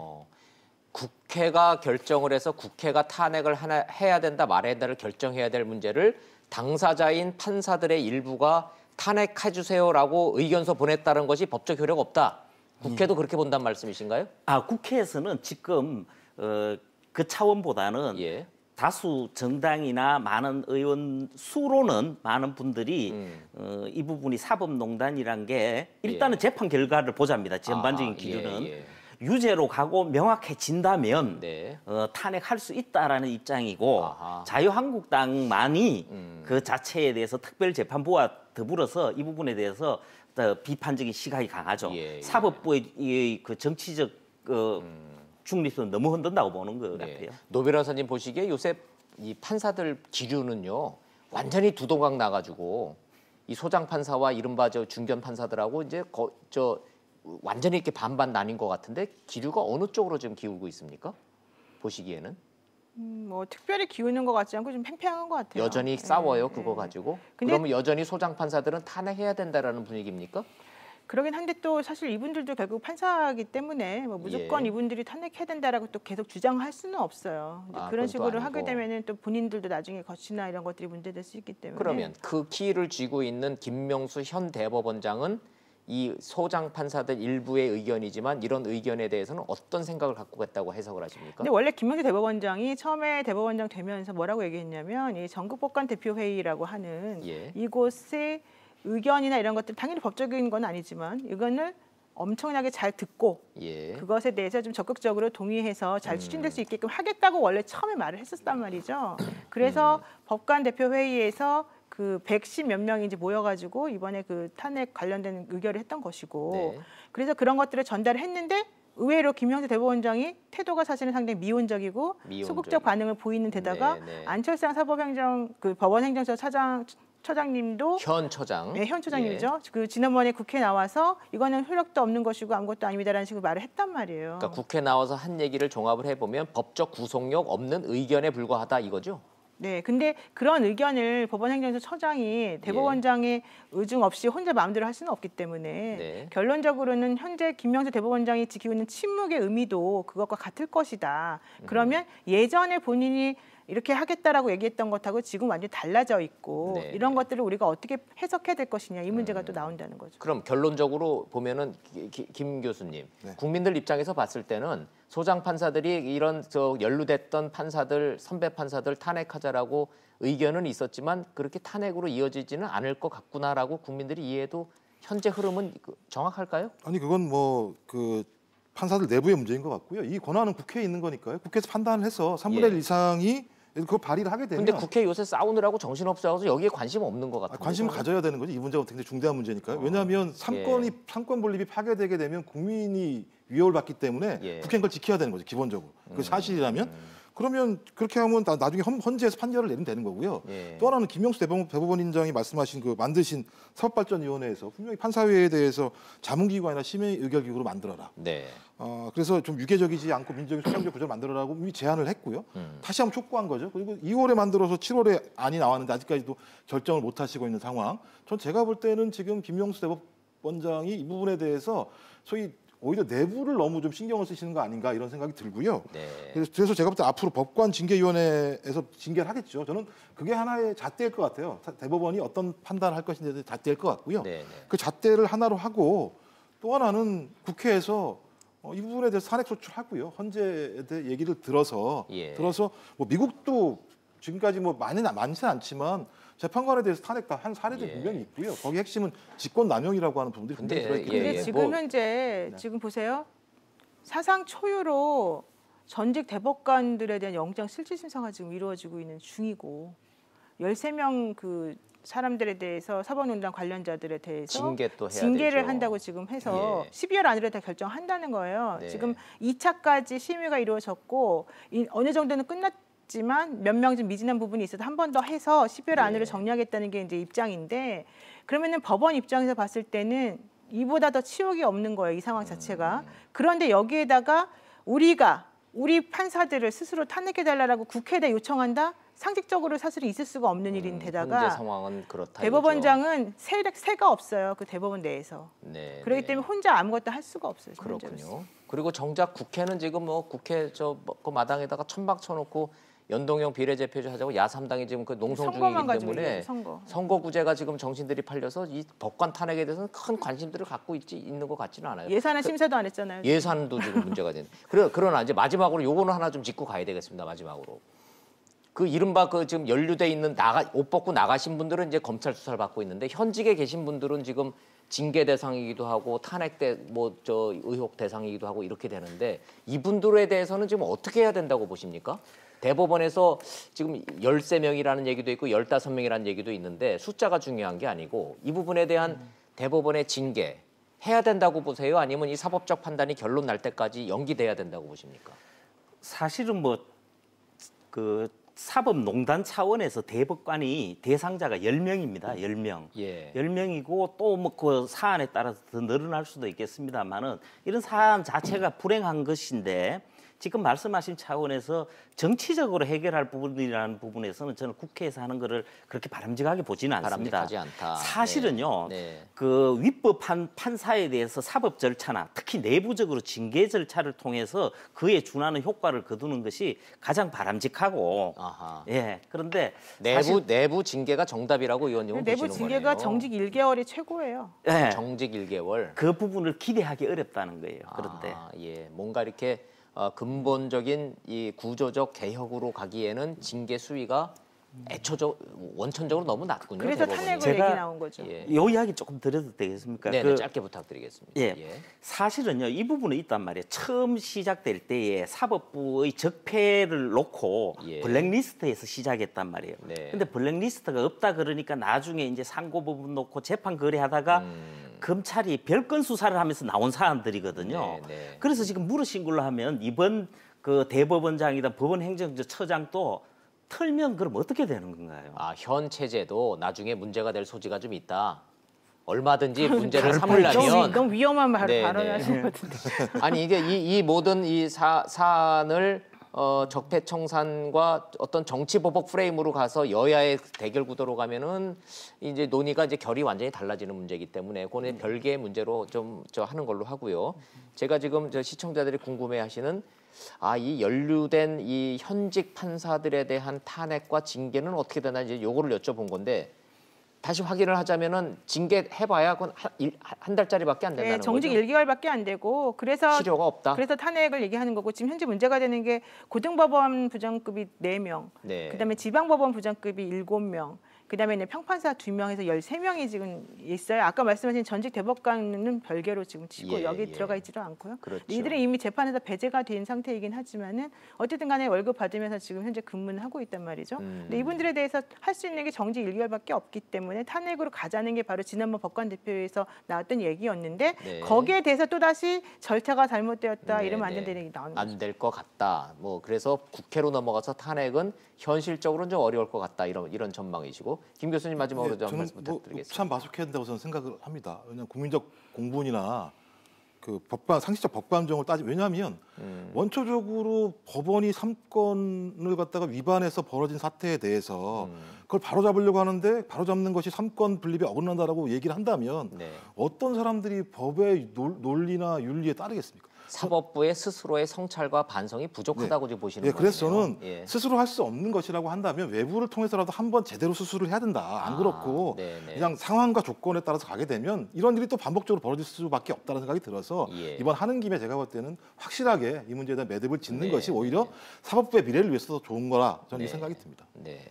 국회가 결정을 해서 국회가 탄핵을 해야 된다 말아야 된다를 결정해야 될 문제를 당사자인 판사들의 일부가 탄핵해 주세요라고 의견서 보냈다는 것이 법적 효력 없다. 국회도 그렇게 본다는 말씀이신가요? 국회에서는 지금 그 차원보다는 예. 다수 정당이나 많은 의원 수로는 많은 분들이 이 부분이 사법농단이란 게 일단은 재판 결과를 보자입니다. 전반적인 기준은. 예. 유죄로 가고 명확해진다면 네. 탄핵할 수 있다라는 입장이고 아하. 자유한국당만이 그 자체에 대해서 특별재판부와 더불어서 이 부분에 대해서 더 비판적인 시각이 강하죠. 예. 사법부의 그 정치적 중립성은 너무 흔든다고 보는 것 네. 같아요. 노 변호사님 보시기에 요새 이 판사들 기류는요 완전히 두동강 나가지고 이 소장 판사와 이른바 저 중견 판사들하고 이제 완전히 이렇게 반반 나뉜 것 같은데 기류가 어느 쪽으로 지금 기울고 있습니까? 보시기에는 뭐 특별히 기우는 것 같지 않고 좀 팽팽한 것 같아요. 여전히 싸워요 그거 가지고. 근데- 그러면 여전히 소장 판사들은 탄핵해야 된다라는 분위기입니까? 그러긴 한데 또 사실 이분들도 결국 판사이기 때문에 뭐 무조건 예. 이분들이 탄핵해야 된다라고 또 계속 주장할 수는 없어요. 이제 아, 그런 그건 또 식으로 아니고. 하게 되면은 또 본인들도 나중에 거치나 이런 것들이 문제될 수 있기 때문에. 그러면 그 키를 쥐고 있는 김명수 현 대법원장은 이 소장 판사들 일부의 의견이지만 이런 의견에 대해서는 어떤 생각을 갖고 갔다고 해석을 하십니까? 근데 원래 김명수 대법원장이 처음에 대법원장 되면서 뭐라고 얘기했냐면 이 전국법관 대표회의라고 하는 예. 이곳의 의견이나 이런 것들 당연히 법적인 건 아니지만 이거는 엄청나게 잘 듣고 예. 그것에 대해서 좀 적극적으로 동의해서 잘 추진될 수 있게끔 하겠다고 원래 처음에 말을 했었단 말이죠. 그래서 법관 대표 회의에서 그 110 몇 명이 이제 모여가지고 이번에 그 탄핵 관련된 의결을 했던 것이고 네. 그래서 그런 것들을 전달을 했는데 의외로 김영수 대법원장이 태도가 사실은 상당히 미온적이고 소극적 반응을 보이는 데다가 네. 안철상 사법행정 그 법원행정처 처장님도 현 처장. 네, 현 처장님이죠. 그 지난번에 국회 나와서 이거는 효력도 없는 것이고 아무것도 아닙니다라는 식으로 말을 했단 말이에요. 그러니까 국회 나와서 한 얘기를 종합을 해보면 법적 구속력 없는 의견에 불과하다 이거죠? 네, 근데 그런 의견을 법원행정처 처장이 대법원장의 의중 없이 혼자 마음대로 할 수는 없기 때문에 네. 결론적으로는 현재 김명수 대법원장이 지키고 있는 침묵의 의미도 그것과 같을 것이다. 그러면 예전에 본인이 이렇게 하겠다라고 얘기했던 것하고 지금 완전히 달라져 있고 네. 이런 것들을 우리가 어떻게 해석해야 될 것이냐 이 문제가 또 나온다는 거죠. 그럼 결론적으로 보면은 김 교수님, 네. 국민들 입장에서 봤을 때는 소장 판사들이 이런 연루됐던 판사들, 선배 판사들 탄핵하자라고 의견은 있었지만 그렇게 탄핵으로 이어지지는 않을 것 같구나라고 국민들이 이해해도 현재 흐름은 정확할까요? 아니 그건 뭐 그 판사들 내부의 문제인 것 같고요. 이 권한은 국회에 있는 거니까요. 국회에서 판단을 해서 3분의 1 예. 이상이 그거 발의를 하게 되면 근데 국회 요새 싸우느라고 정신없어서 여기에 관심 없는 것 같아요. 관심을 가져야 되는 거죠. 이 문제가 굉장히 중대한 문제니까요. 왜냐하면 삼권 분립이 파괴되게 되면 국민이 위협을 받기 때문에 예. 국회는 그걸 지켜야 되는 거죠. 기본적으로. 그 사실이라면 그러면 그렇게 하면 나중에 헌재에서 판결을 내리면 되는 거고요. 예. 또 하나는 김명수 대법원장이 말씀하신 그 만드신 사법발전위원회에서 분명히 판사회에 대해서 자문기관이나 심의의결기구로 만들어라. 네. 그래서 좀 유계적이지 않고 민주적인 수평적 구조를 만들어라고 이미 제안을 했고요. 다시 한번 촉구한 거죠. 그리고 2월에 만들어서 7월에 안이 나왔는데 아직까지도 결정을 못 하시고 있는 상황. 전 제가 볼 때는 지금 김명수 대법원장이 이 부분에 대해서 소위 오히려 내부를 너무 좀 신경을 쓰시는 거 아닌가 이런 생각이 들고요. 네. 그래서 제가 볼 때 앞으로 법관징계위원회에서 징계를 하겠죠. 저는 그게 하나의 잣대일 것 같아요. 대법원이 어떤 판단을 할 것인지에 대해 잣대일 것 같고요. 네. 그 잣대를 하나로 하고 또 하나는 국회에서 이 부분에 대해서 산액 소출하고요. 헌재에 대해 얘기를 들어서 예. 뭐 미국도 지금까지 뭐 많지는 않지만 재판관에 대해서 탄핵 다 한 사례들 예. 분명히 있고요. 거기 핵심은 직권 남용이라고 하는 부분들이 분명히 근데, 들어있기 예, 때문에 근데 예. 지금 뭐- 현재 지금 보세요. 사상 초유로 전직 대법관들에 대한 영장 실질 심사가 지금 이루어지고 있는 중이고 13명 그 사람들에 대해서 사법농단 관련자들에 대해서 징계 또 해야 징계를 되죠. 한다고 지금 해서 예. 12월 안으로 다 결정한다는 거예요. 네. 지금 2차까지 심의가 이루어졌고 어느 정도는 끝났지만 몇 명 좀 미진한 부분이 있어서 한 번 더 해서 12월 네. 안으로 정리하겠다는 게 이제 입장인데 그러면은 법원 입장에서 봤을 때는 이보다 더 치욕이 없는 거예요. 이 상황 자체가. 그런데 여기에다가 우리 판사들을 스스로 탄핵해달라고 국회에다 요청한다? 상식적으로 사실은 있을 수가 없는 일인데다가 현재 상황은 그렇다. 대법원장은 새가 없어요. 그 대법원 내에서. 네. 그렇기 네. 때문에 혼자 아무것도 할 수가 없어요. 현재로서. 그렇군요. 그리고 정작 국회는 지금 뭐 국회 그 마당에다가 천막 쳐놓고 연동형 비례대표제 하자고 야3당이 지금 그 농성 선거만 중이기 가지고 때문에 얘기해요, 선거구제가 지금 정신들이 팔려서 이 법관 탄핵에 대해서는 큰 관심들을 갖고 있는 것 같지는 않아요. 예산안 심사도 안 했잖아요. 예산도 지금 문제가 되는. 그러나 이제 마지막으로 요거는 하나 좀 짚고 가야 되겠습니다. 마지막으로. 그 이른바 그 지금 연루돼 있는 옷 벗고 나가신 분들은 이제 검찰 수사를 받고 있는데 현직에 계신 분들은 지금 징계 대상이기도 하고 탄핵 의혹 대상이기도 하고 이렇게 되는데 이분들에 대해서는 지금 어떻게 해야 된다고 보십니까? 대법원에서 지금 13명이라는 얘기도 있고 15명이라는 얘기도 있는데 숫자가 중요한 게 아니고 이 부분에 대한 대법원의 징계 해야 된다고 보세요? 아니면 이 사법적 판단이 결론 날 때까지 연기돼야 된다고 보십니까? 사실은 뭐 그 사법농단 차원에서 대법관이 대상자가 10명입니다. 10명. 예. 10명이고 또 뭐 그 사안에 따라서 더 늘어날 수도 있겠습니다만은 이런 사안 자체가 불행한 것인데 지금 말씀하신 차원에서 정치적으로 해결할 부분이라는 부분에서는 저는 국회에서 하는 거를 그렇게 바람직하게 보지는 않습니다. 바람직하지 않다. 사실은요. 네. 그 위법 판사에 대해서 사법 절차나 특히 내부적으로 징계 절차를 통해서 그에 준하는 효과를 거두는 것이 가장 바람직하고 아하. 예. 그런데 내부 징계가 정답이라고 의원님은 내부 보시는 징계가 거네요. 정직 1개월이 최고예요. 예. 정직 1개월. 그 부분을 기대하기 어렵다는 거예요. 그런데 예, 뭔가 이렇게 근본적인 이 구조적 개혁으로 가기에는 징계 수위가 원천적으로 너무 낮군요. 그래서 대법원이. 탄핵을 제가- 얘기 나온 거죠. 예. 요 이야기 조금 드려도 되겠습니까? 네, 짧게 부탁드리겠습니다. 예. 사실은요, 이 부분은 있단 말이에요. 처음 시작될 때에 사법부의 적폐를 놓고 예. 블랙리스트에서 시작했단 말이에요. 네. 근데 블랙리스트가 없다 그러니까 나중에 이제 상고부분 놓고 재판 거래하다가 검찰이 별건 수사를 하면서 나온 사안들이거든요. 네, 네. 그래서 지금 물으신 걸로 하면 이번 그 대법원장이다 법원행정처장도 털면 그럼 어떻게 되는 건가요? 현 체제도 나중에 문제가 될 소지가 좀 있다. 얼마든지 문제를 삼으려면 너무 위험한 네, 네. 발언을 하신 것 같은데. 아니 이게 이 모든 이 사안을 적폐청산과 어떤 정치보복 프레임으로 가서 여야의 대결 구도로 가면은 이제 논의가 이제 결이 완전히 달라지는 문제이기 때문에 그거는 별개의 문제로 좀 하는 걸로 하고요. 제가 지금 시청자들이 궁금해하시는 이 연루된 이 현직 판사들에 대한 탄핵과 징계는 어떻게 되나 이제 요거를 여쭤본 건데 다시 확인을 하자면은 징계 해봐야 그건 한 달짜리밖에 안 된다는 네, 정직 거죠. 1개월밖에 안 되고 그래서 실효가 없다. 그래서 탄핵을 얘기하는 거고 지금 현재 문제가 되는 게 고등법원 부장급이 4명, 네. 그다음에 지방법원 부장급이 7명, 그다음에 평판사 2명에서 13명이 지금 있어요. 아까 말씀하신 전직 대법관은 별개로 지금 치고 예, 여기 예. 들어가 있지도 않고요. 그렇죠. 이들은 이미 재판에서 배제가 된 상태이긴 하지만은 어쨌든 간에 월급 받으면서 지금 현재 근무는 하고 있단 말이죠. 근데 이분들에 대해서 할 수 있는 게 정직 1개월밖에 없기 때문에 탄핵으로 가자는 게 바로 지난번 법관 대표에서 나왔던 얘기였는데 네. 거기에 대해서 또 다시 절차가 잘못되었다 네, 이러면 안 네. 된다는 얘기 나오는 거죠. 안 될 것 같다. 뭐 그래서 국회로 넘어가서 탄핵은 현실적으로는 좀 어려울 것 같다. 이런 전망이시고 김 교수님 마지막으로 좀 말씀 부탁드리겠습니다. 참 마속해야 된다고 저는 생각을 합니다. 왜냐하면 국민적 공분이나 그 상식적 법관정을 왜냐하면 원초적으로 법원이 3건을 갖다가 위반해서 벌어진 사태에 대해서 그걸 바로잡으려고 하는데 바로잡는 것이 3건 분립에 어긋난다라고 얘기를 한다면 네. 어떤 사람들이 법의 논리나 윤리에 따르겠습니까? 사법부의 스스로의 성찰과 반성이 부족하다고 지금 보시는 예, 거예요. 그래서 저는 예. 스스로 할 수 없는 것이라고 한다면 외부를 통해서라도 한번 제대로 수술을 해야 된다. 안 그렇고 네네. 그냥 상황과 조건에 따라서 가게 되면 이런 일이 또 반복적으로 벌어질 수밖에 없다는 생각이 들어서 예. 이번 하는 김에 제가 볼 때는 확실하게 이 문제에 대한 매듭을 짓는 네, 것이 오히려 사법부의 미래를 위해서 더 좋은 거라 저는 이 네. 생각이 듭니다. 네.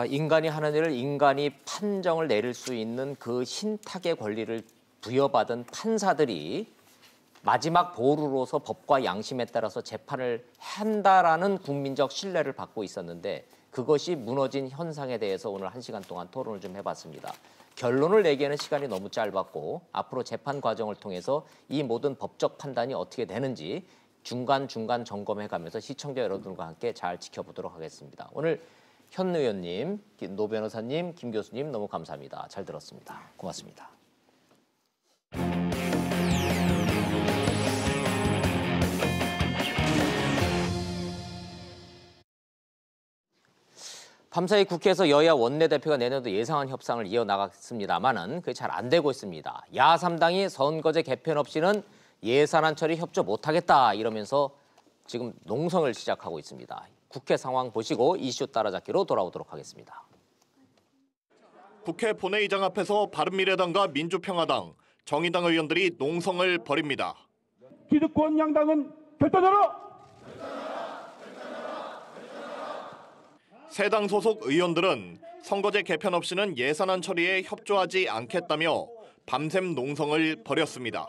인간이 하는 일을 인간이 판정을 내릴 수 있는 그 신탁의 권리를 부여받은 판사들이 마지막 보루로서 법과 양심에 따라서 재판을 한다라는 국민적 신뢰를 받고 있었는데 그것이 무너진 현상에 대해서 오늘 1시간 동안 토론을 좀 해봤습니다. 결론을 내기에는 시간이 너무 짧았고 앞으로 재판 과정을 통해서 이 모든 법적 판단이 어떻게 되는지 중간중간 점검해가면서 시청자 여러분과 함께 잘 지켜보도록 하겠습니다. 오늘 현 의원님, 노 변호사님, 김 교수님 너무 감사합니다. 잘 들었습니다. 고맙습니다. 밤사이 국회에서 여야 원내대표가 내년도 예상안 협상을 이어나갔습니다마는 그게 잘 안 되고 있습니다. 야3당이 선거제 개편 없이는 예산안 처리 협조 못하겠다 이러면서 지금 농성을 시작하고 있습니다. 국회 상황 보시고 이슈 따라잡기로 돌아오도록 하겠습니다. 국회 본회의장 앞에서 바른미래당과 민주평화당, 정의당 의원들이 농성을 벌입니다. 기득권 양당은 결단하라! 세 당 소속 의원들은 선거제 개편 없이는 예산안 처리에 협조하지 않겠다며 밤샘 농성을 벌였습니다.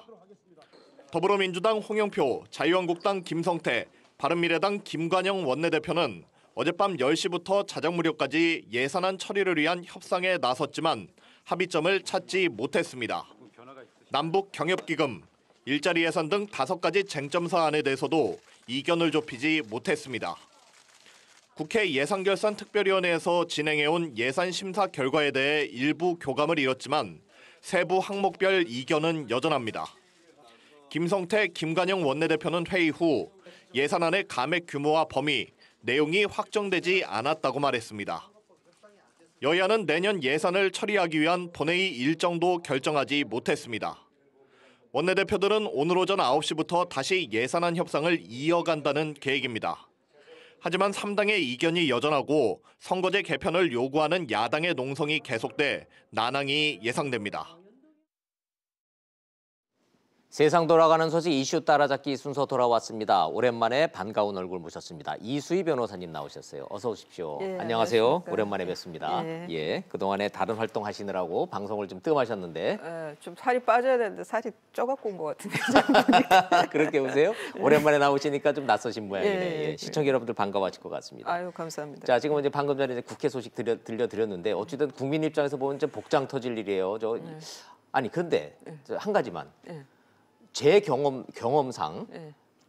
더불어민주당 홍영표, 자유한국당 김성태, 바른미래당 김관영 원내대표는 어젯밤 10시부터 자정무렵까지 예산안 처리를 위한 협상에 나섰지만 합의점을 찾지 못했습니다. 남북 경협기금, 일자리 예산 등 5가지 쟁점 사안에 대해서도 이견을 좁히지 못했습니다. 국회 예산결산특별위원회에서 진행해온 예산 심사 결과에 대해 일부 교감을 이뤘지만 세부 항목별 이견은 여전합니다. 김성태, 김관영 원내대표는 회의 후 예산안의 감액 규모와 범위, 내용이 확정되지 않았다고 말했습니다. 여야는 내년 예산을 처리하기 위한 본회의 일정도 결정하지 못했습니다. 원내대표들은 오늘 오전 9시부터 다시 예산안 협상을 이어간다는 계획입니다. 하지만 3당의 이견이 여전하고 선거제 개편을 요구하는 야당의 농성이 계속돼 난항이 예상됩니다. 세상 돌아가는 소식 이슈 따라잡기 순서 돌아왔습니다. 오랜만에 반가운 얼굴 모셨습니다. 이수희 변호사님 나오셨어요. 어서 오십시오. 예, 안녕하세요. 안녕하십니까. 오랜만에 뵙습니다. 예. 그동안에 다른 활동하시느라고 방송을 좀 뜸하셨는데 좀 살이 빠져야 되는데 살이 쪄갖고 온 것 같은데. 그렇게 보세요. 오랜만에 나오시니까 좀 낯서신 모양이네. 예, 예, 시청자 여러분들 반가워하실 것 같습니다. 아유 감사합니다. 자, 지금 이제 방금 전에 이제 국회 소식 들려드렸는데 어쨌든 국민 입장에서 보면 좀 복장 터질 일이에요. 아니 근데 한 가지만 제 경험상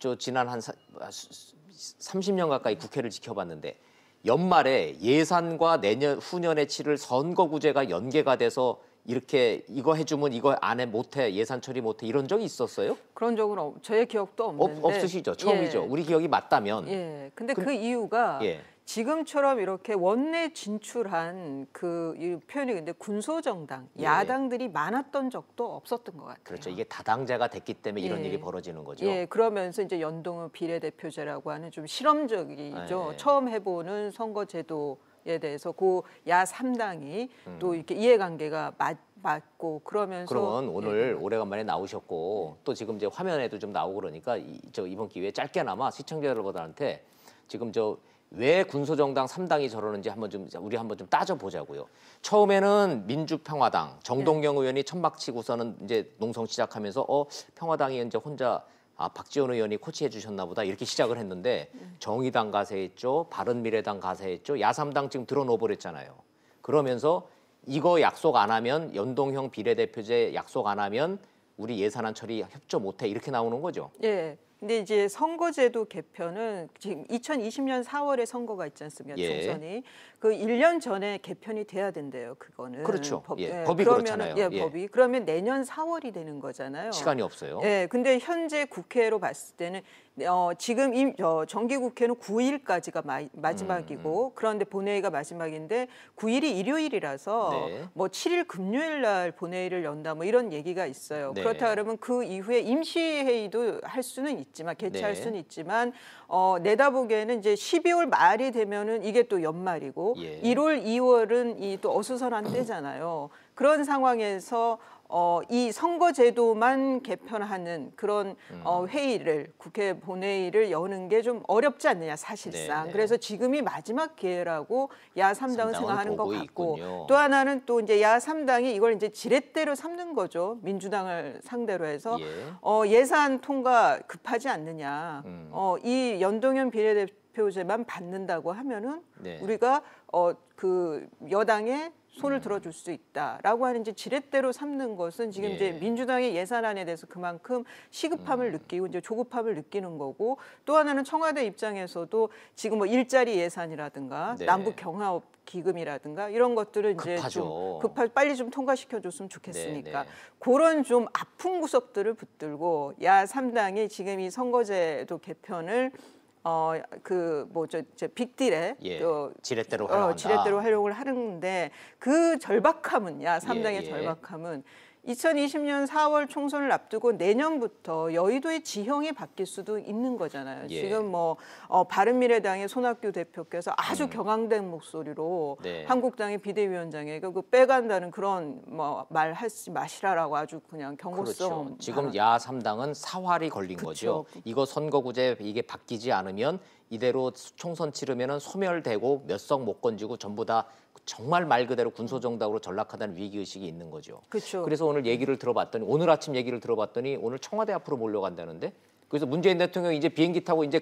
저 지난 한 30년 가까이 국회를 지켜봤는데 연말에 예산과 내년 후년에 치를 선거구제가 연계가 돼서 이렇게 이거 해주면 이거 안 해 못해 예산 처리 못해 이런 적이 있었어요? 그런 적은 저의 기억도 없는데. 없으시죠? 처음이죠. 예. 우리 기억이 맞다면. 예. 근데 그 이유가 예. 지금처럼 이렇게 원내 진출한 이 표현이 근데 군소정당, 예. 야당들이 많았던 적도 없었던 것 같아요. 그렇죠. 이게 다당제가 됐기 때문에 이런 예. 일이 벌어지는 거죠. 예, 그러면서 이제 연동형 비례대표제라고 하는 좀 실험적이죠. 예. 처음 해보는 선거제도에 대해서 그 야 3당이 또 이렇게 이해관계가 맞고 그러면서 그러면 오늘 오래간만에 나오셨고 또 지금 이제 화면에도 좀 나오고 그러니까 이번 기회에 짧게나마 시청자 여러분들한테 지금 왜 군소정당 3당이 저러는지 우리 한번 좀 따져보자고요. 처음에는 민주평화당 정동영 의원이 천막 치고서는 이제 농성 시작하면서 평화당이 이제 혼자 박지원 의원이 코치해 주셨나 보다 이렇게 시작을 했는데 정의당 가세했죠. 바른미래당 가세했죠. 야3당 지금 들어놓아 버렸잖아요. 그러면서 이거 약속 안 하면 연동형 비례대표제 약속 안 하면 우리 예산안 처리 협조 못해 이렇게 나오는 거죠. 예. 근데 이제 선거제도 개편은 지금 2020년 4월에 선거가 있지 않습니까? 예. 총선이 그 1년 전에 개편이 돼야 된대요. 그거는 그렇죠. 예. 예. 법이 그렇잖아요. 예, 예. 법이 그러면 내년 4월이 되는 거잖아요. 시간이 없어요. 예. 근데 현재 국회로 봤을 때는 지금 정기국회는 9일까지가 마지막이고 그런데 본회의가 마지막인데 9일이 일요일이라서 네. 뭐 7일 금요일 날 본회의를 연다 뭐 이런 얘기가 있어요. 네. 그렇다 그러면 그 이후에 임시회의도 할 수는 있지만 개최할 네. 수는 있지만 내다보기에는 이제 12월 말이 되면은 이게 또 연말이고 예. 1월, 2월은 이 또 어수선한 때잖아요. 그런 상황에서 이 선거제도만 개편하는 그런 회의를 국회 본회의를 여는 게 좀 어렵지 않느냐 사실상. 네네. 그래서 지금이 마지막 기회라고 야 3당은 생각하는 것 보고 같고 있군요. 또 하나는 또 이제 야 3당이 이걸 이제 지렛대로 삼는 거죠. 민주당을 상대로 해서 예. 예산 통과 급하지 않느냐. 이 연동형 비례대표제만 받는다고 하면은 네. 우리가 그 여당의 손을 들어줄 수 있다라고 하는 이제 지렛대로 삼는 것은 지금 이제 민주당의 예산안에 대해서 그만큼 시급함을 느끼고 이제 조급함을 느끼는 거고 또 하나는 청와대 입장에서도 지금 뭐 일자리 예산이라든가 네. 남북 경합 기금이라든가 이런 것들을 이제 급하죠. 좀 빨리 좀 통과시켜 줬으면 좋겠으니까 네, 네. 그런 좀 아픈 구석들을 붙들고 야 3당이 지금 이 선거제도 개편을 빅딜에 예. 또 지렛대로 활용한다. 지렛대로 활용을 하는데 그 절박함은 야 3당의 예. 절박함은 2020년 4월 총선을 앞두고 내년부터 여의도의 지형이 바뀔 수도 있는 거잖아요. 예. 지금 뭐 바른미래당의 손학규 대표께서 아주 격앙된 목소리로 네. 한국당의 비대위원장에게 그 빼간다는 그런 뭐 말하지 마시라라고 아주 그냥 경고성. 그렇죠. 지금 야3당은 사활이 걸린 그쵸. 거죠. 이거 선거구제 이게 바뀌지 않으면 이대로 총선 치르면은 소멸되고 몇 석 못 건지고 전부 다 정말 말 그대로 군소정당으로 전락하다는 위기의식이 있는 거죠. 그렇죠. 그래서 오늘 얘기를 들어봤더니 오늘 아침 얘기를 들어봤더니 오늘 청와대 앞으로 몰려간다는데 그래서 문재인 대통령이 이제 비행기 타고 이제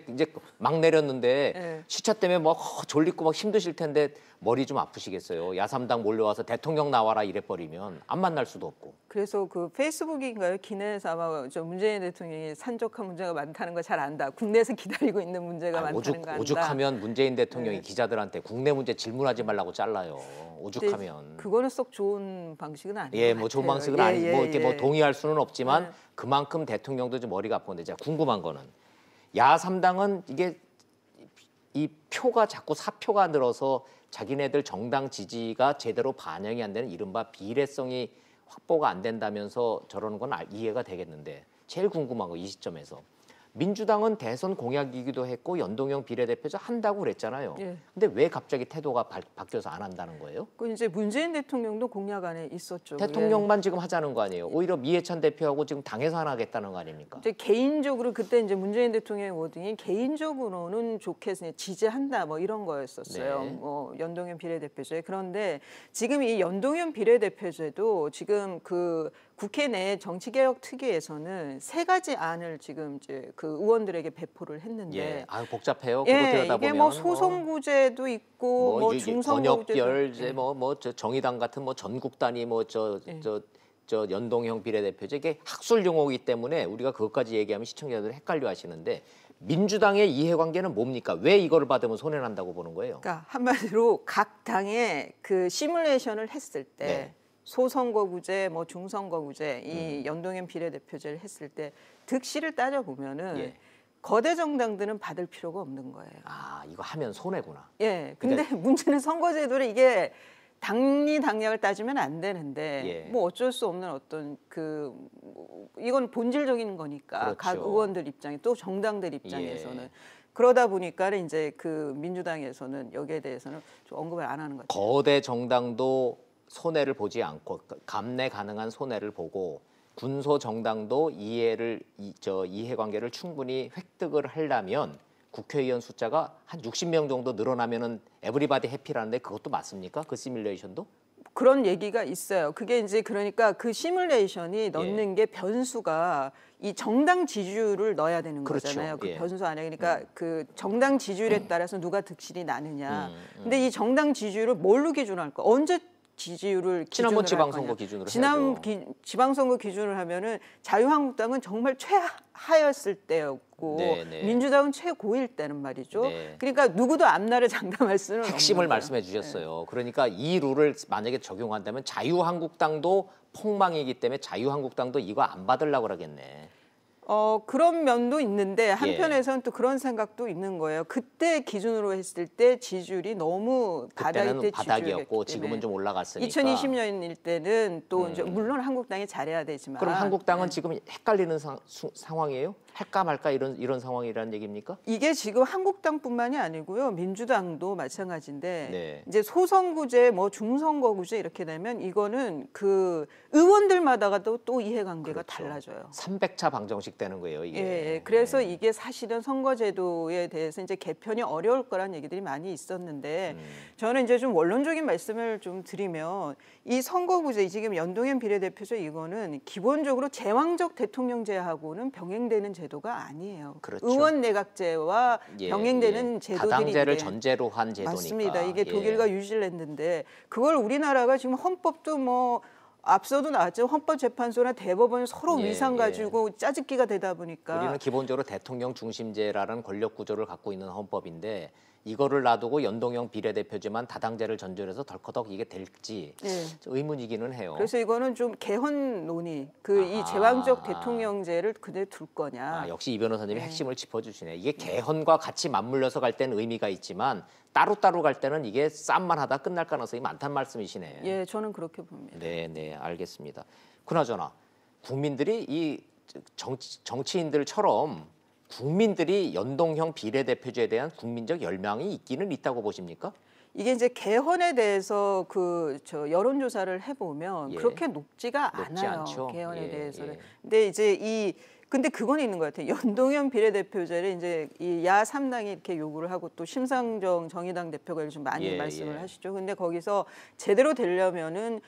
막 내렸는데 네. 시차 때문에 막 졸리고 막 힘드실 텐데 머리 좀 아프시겠어요. 야3당 몰려와서 대통령 나와라 이래버리면 안 만날 수도 없고. 그래서 그 페이스북인가요? 기내에서 아마 저 문재인 대통령이 산적한 문제가 많다는 걸 잘 안다. 국내에서 기다리고 있는 문제가 많다는 거 안다. 오죽하면 문재인 대통령이 네. 기자들한테 국내 문제 질문하지 말라고 잘라요. 오죽하면. 그거는 썩 좋은 방식은 아니에요. 예, 뭐 좋은 방식은 아니, 뭐 이렇게 뭐 동의할 수는 없지만 그만큼 대통령도 좀 머리가 아픈 건데 제가 궁금한 거는 야3당은 이게 이 표가 자꾸 사표가 늘어서 자기네들 정당 지지가 제대로 반영이 안 되는 이른바 비례성이 확보가 안 된다면서 저러는 건 이해가 되겠는데 제일 궁금한 거 이 시점에서 민주당은 대선 공약이기도 했고 연동형 비례대표제 한다고 그랬잖아요. 예. 근데 왜 갑자기 태도가 바뀌어서 안 한다는 거예요? 그 이제 문재인 대통령도 공약 안에 있었죠. 대통령만 지금 하자는 거 아니에요? 오히려 미해찬 대표하고 지금 당에서 하나 하겠다는 거 아닙니까? 이제 개인적으로 그때 이제 문재인 대통령의 워딩이 개인적으로는 좋게 지지한다 뭐 이런 거였었어요. 네. 뭐 연동형 비례대표제. 그런데 지금 이 연동형 비례대표제도 지금 그 국회 내 정치개혁특위에서는 3가지 안을 지금 이제 그 의원들에게 배포를 했는데, 예, 아유 복잡해요. 그거 예, 들여다 이게 보면 뭐 소선구제도 있고 뭐 중선구제도 번역별제 뭐 저 정의당 같은 뭐 전국 단위 뭐 저 연동형 비례대표제 이게 학술 용어이기 때문에 우리가 그것까지 얘기하면 시청자들이 헷갈려하시는데 민주당의 이해관계는 뭡니까? 왜 이거를 받으면 손해 난다고 보는 거예요? 그러니까 한마디로 각 당의 그 시뮬레이션을 했을 때. 네. 소선거구제, 뭐 중선거구제, 이 연동형 비례대표제를 했을 때 득실을 따져 보면은 예. 거대 정당들은 받을 필요가 없는 거예요. 아 이거 하면 손해구나. 예. 근데 문제는 선거제도를 이게 당리 당략을 따지면 안 되는데 예. 뭐 어쩔 수 없는 어떤 그 이건 본질적인 거니까 그렇죠. 각 의원들 입장에 또 정당들 입장에서는. 예. 그러다 보니까 이제 그 민주당에서는 여기에 대해서는 좀 언급을 안 하는 거죠. 거대 정당도 손해를 보지 않고 감내 가능한 손해를 보고 군소 정당도 이해관계를 충분히 획득을 하려면 국회의원 숫자가 한 60명 정도 늘어나면은 에브리바디 해피라는데 그것도 맞습니까? 그 시뮬레이션도? 그런 얘기가 있어요. 그게 이제 그러니까 그 시뮬레이션이 넣는 게 변수가 이 정당 지지율을 넣어야 되는 그렇죠. 거잖아요. 그 예. 변수 안에 그러니까 그 정당 지지율에 따라서 누가 득실이 나느냐. 근데 이 정당 지지율을 뭘로 기준할 거? 언제 지지율을 지난번 기준으로 할 지방선거 거냐. 기준으로 지난 해야죠. 지방선거 기준을 하면은 자유한국당은 정말 최하였을 때였고 네. 민주당은 최고일 때는 말이죠. 네. 그러니까 누구도 앞날을 장담할 수는 핵심을 없는 거예요. 말씀해 주셨어요. 그러니까 이 룰을 만약에 적용한다면 자유한국당도 폭망이기 때문에 자유한국당도 이거 안 받으려고 그러겠네. 그런 면도 있는데 한편에서는 또 그런 생각도 있는 거예요. 그때 기준으로 했을 때 지지율이 너무 그때는 바닥이었고 지금은 좀 올라갔으니까. 2020년일 때는 또 이제 물론 한국당이 잘해야 되지만. 그럼 한국당은 지금 헷갈리는 상황이에요? 할까 말까 이런 상황이라는 얘기입니까? 이게 지금 한국당뿐만이 아니고요. 민주당도 마찬가지인데 네. 이제 소선구제, 뭐 중선거구제 이렇게 되면 이거는 그 의원들마다도 또 이해관계가 그렇죠. 달라져요. 300차 방정식 되는 거예요, 이게. 예, 그래서 이게 사실은 선거제도에 대해서 이제 개편이 어려울 거란 얘기들이 많이 있었는데 저는 이제 좀 원론적인 말씀을 좀 드리면 이 선거구제 지금 연동형 비례대표제 이거는 기본적으로 제왕적 대통령제하고는 병행되는 제도가 아니에요. 그렇죠. 의원 내각제와 병행되는 제도들이 다당제를 전제로 한 제도니까. 맞습니다. 이게 독일과 뉴질랜드인데 그걸 우리나라가 지금 헌법도 뭐 앞서도 나왔죠. 헌법재판소나 대법원이 서로 위상 가지고 짜집기가 되다 보니까 우리는 기본적으로 대통령 중심제라는 권력 구조를 갖고 있는 헌법인데 이거를 놔두고 연동형 비례대표제만 다당제를 전제로 해서 덜커덕 이게 될지 의문이기는 해요. 그래서 이거는 좀 개헌 논의, 이 제왕적 대통령제를 그대로 둘 거냐. 역시 이 변호사님이 핵심을 짚어주시네. 이게 개헌과 같이 맞물려서 갈 때는 의미가 있지만 따로따로 갈 때는 이게 쌈만 하다 끝날 가능성이 많다는 말씀이시네. 예, 저는 그렇게 봅니다. 네, 알겠습니다. 그나저나 국민들이 이 정치인들처럼 국민들이 연동형 비례대표제에 대한 국민적 열망이 있기는 있다고 보십니까? 이게 이제 개헌에 대해서 여론조사를 해보면 예. 그렇게 높지가 높지 않아요. 않죠. 개헌에 예, 대해서는. 예. 근데 이제 근데 그건 있는 것 같아요. 연동형 비례대표제를 이제 이 야 3당이 이렇게 요구를 하고 또 심상정 정의당 대표가 요즘 많이 예, 말씀을 예. 하시죠. 근데 거기서 제대로 되려면은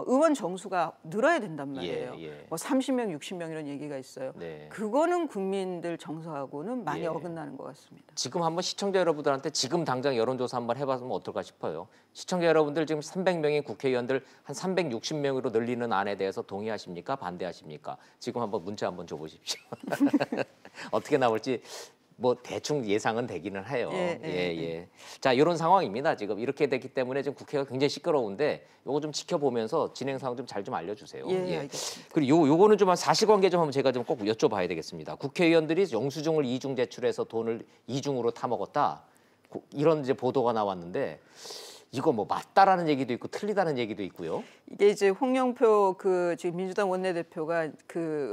의원 정수가 늘어야 된단 말이에요. 예, 예. 뭐 30명, 60명 이런 얘기가 있어요. 네. 그거는 국민들 정서하고는 많이 예. 어긋나는 것 같습니다. 지금 한번 시청자 여러분들한테 지금 당장 여론조사 한번 해봤으면 어떨까 싶어요. 시청자 여러분들 지금 300명의 국회의원들 한 360명으로 늘리는 안에 대해서 동의하십니까? 반대하십니까? 지금 한번 문자 한번 줘보십시오. 어떻게 나올지 뭐 대충 예상은 되기는 해요. 예. 자, 이런 상황입니다. 지금 이렇게 됐기 때문에 지금 국회가 굉장히 시끄러운데 요거 좀 지켜보면서 진행 상황 좀 잘 좀 알려주세요. 예, 알겠습니다. 그리고 요거는 좀 사실관계 좀 한번 제가 좀 꼭 여쭤봐야 되겠습니다. 국회의원들이 영수증을 이중 제출해서 돈을 이중으로 타먹었다. 이런 이제 보도가 나왔는데 이거 뭐 맞다라는 얘기도 있고 틀리다는 얘기도 있고요. 이게 이제 홍영표 지금 민주당 원내대표가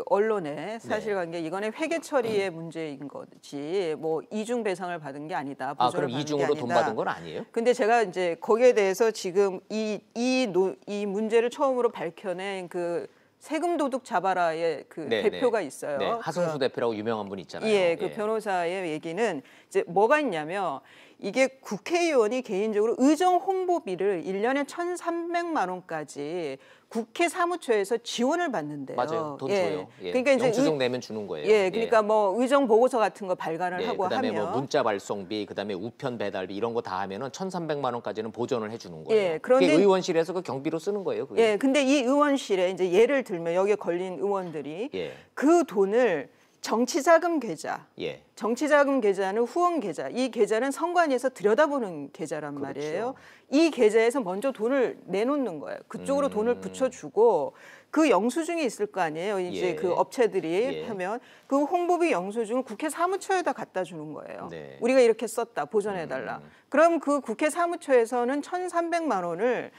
언론에 사실관계 이거는 회계 처리의 문제인 거지 뭐 이중 배상을 받은 게 아니다. 아, 보조를 그럼 받은 이중으로 게 돈 아니다. 받은 건 아니에요? 근데 제가 이제 거기에 대해서 지금 이 문제를 처음으로 밝혀낸 세금 도둑 잡아라의 대표가 있어요. 네, 하승수 대표라고 유명한 분 있잖아요. 예, 그 변호사의 얘기는 이제 뭐가 있냐면 이게 국회의원이 개인적으로 의정 홍보비를 1년에 1,300만 원까지 국회 사무처에서 지원을 받는데요. 맞아요. 돈 줘요. 예. 그러니까 이제 영수증 내면 주는 거예요. 예, 그러니까 뭐 의정 보고서 같은 거 발간을 예, 하고 그다음에 하면 뭐 문자 발송비, 그다음에 우편 배달비 이런 거 다 하면은 1,300만 원까지는 보전을 해주는 거예요. 예, 그런데 그게 의원실에서 그 경비로 쓰는 거예요. 그게. 예, 근데 이 의원실에 이제 예를 들면 여기에 걸린 의원들이 예. 그 돈을 정치자금 계좌, 예. 정치자금 계좌는 후원 계좌, 이 계좌는 선관위에서 들여다보는 계좌란 그렇죠. 말이에요. 이 계좌에서 먼저 돈을 내놓는 거예요. 그쪽으로 돈을 붙여주고 그 영수증이 있을 거 아니에요. 이제 예. 그 업체들이 예. 하면 그 홍보비 영수증을 국회 사무처에다 갖다 주는 거예요. 네. 우리가 이렇게 썼다, 보전해달라. 그럼 그 국회 사무처에서는 1,300만 원을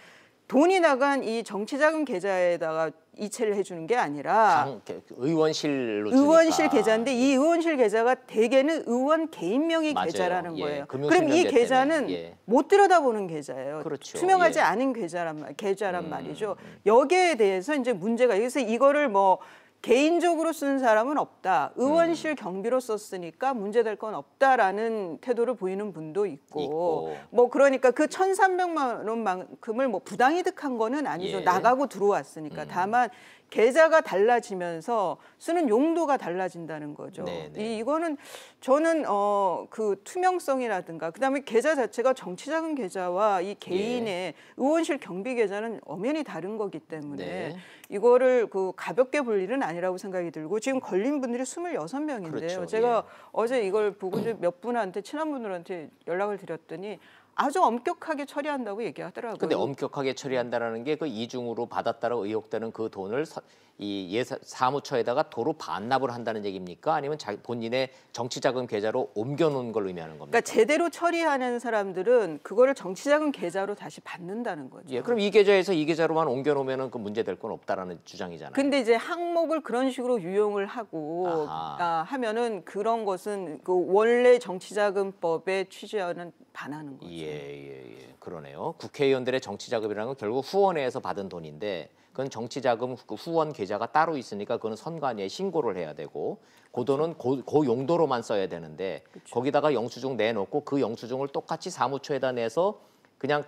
돈이 나간 이 정치자금 계좌에다가 이체를 해주는 게 아니라 의원실로 의원실 주니까. 계좌인데 이 의원실 계좌가 대개는 의원 개인 명의 맞아요. 계좌라는 예, 거예요. 금융실명제 그럼 이 계좌는 때문에. 예. 못 들여다보는 계좌예요. 그렇죠. 투명하지 예. 않은 계좌란 말이죠. 여기에 대해서 이제 문제가 그래서 이거를 뭐 개인적으로 쓴 사람은 없다. 의원실 경비로 썼으니까 문제될 건 없다라는 태도를 보이는 분도 있고. 뭐 그러니까 그 1,300만 원만큼을 뭐 부당이득한 거는 아니죠. 예. 나가고 들어왔으니까. 다만 계좌가 달라지면서 쓰는 용도가 달라진다는 거죠. 이거는 저는 그 투명성이라든가 그다음에 계좌 자체가 정치자금 계좌와 이 개인의 의원실 경비 계좌는 엄연히 다른 거기 때문에 이거를 가볍게 볼 일은 아니라고 생각이 들고 지금 걸린 분들이 26명인데요. 그렇죠. 제가 어제 이걸 보고 이제 몇 분한테 친한 분들한테 연락을 드렸더니 아주 엄격하게 처리한다고 얘기하더라고요. 근데 엄격하게 처리한다라는 게 그 이중으로 받았다고 의혹되는 그 돈을 사무처에다가 도로 반납을 한다는 얘기입니까? 아니면 본인의 정치자금 계좌로 옮겨놓은 걸 의미하는 겁니까? 그러니까 제대로 처리하는 사람들은 그거를 정치자금 계좌로 다시 받는다는 거죠. 예, 그럼 이 계좌에서 이 계좌로만 옮겨놓으면 그 문제될 건 없다라는 주장이잖아요. 근데 이제 항목을 그런 식으로 유용을 하고 하면은 그런 것은 그 원래 정치자금법의 취지와는 반하는 거죠. 예. 그러네요. 국회의원들의 정치자금이라는 건 결국 후원회에서 받은 돈인데 그건 정치자금 후원 계좌가 따로 있으니까 그거는 선관위에 신고를 해야 되고 그 돈은 그 용도로만 써야 되는데 거기다가 영수증 내놓고 그 영수증을 똑같이 사무처에다 내서 그냥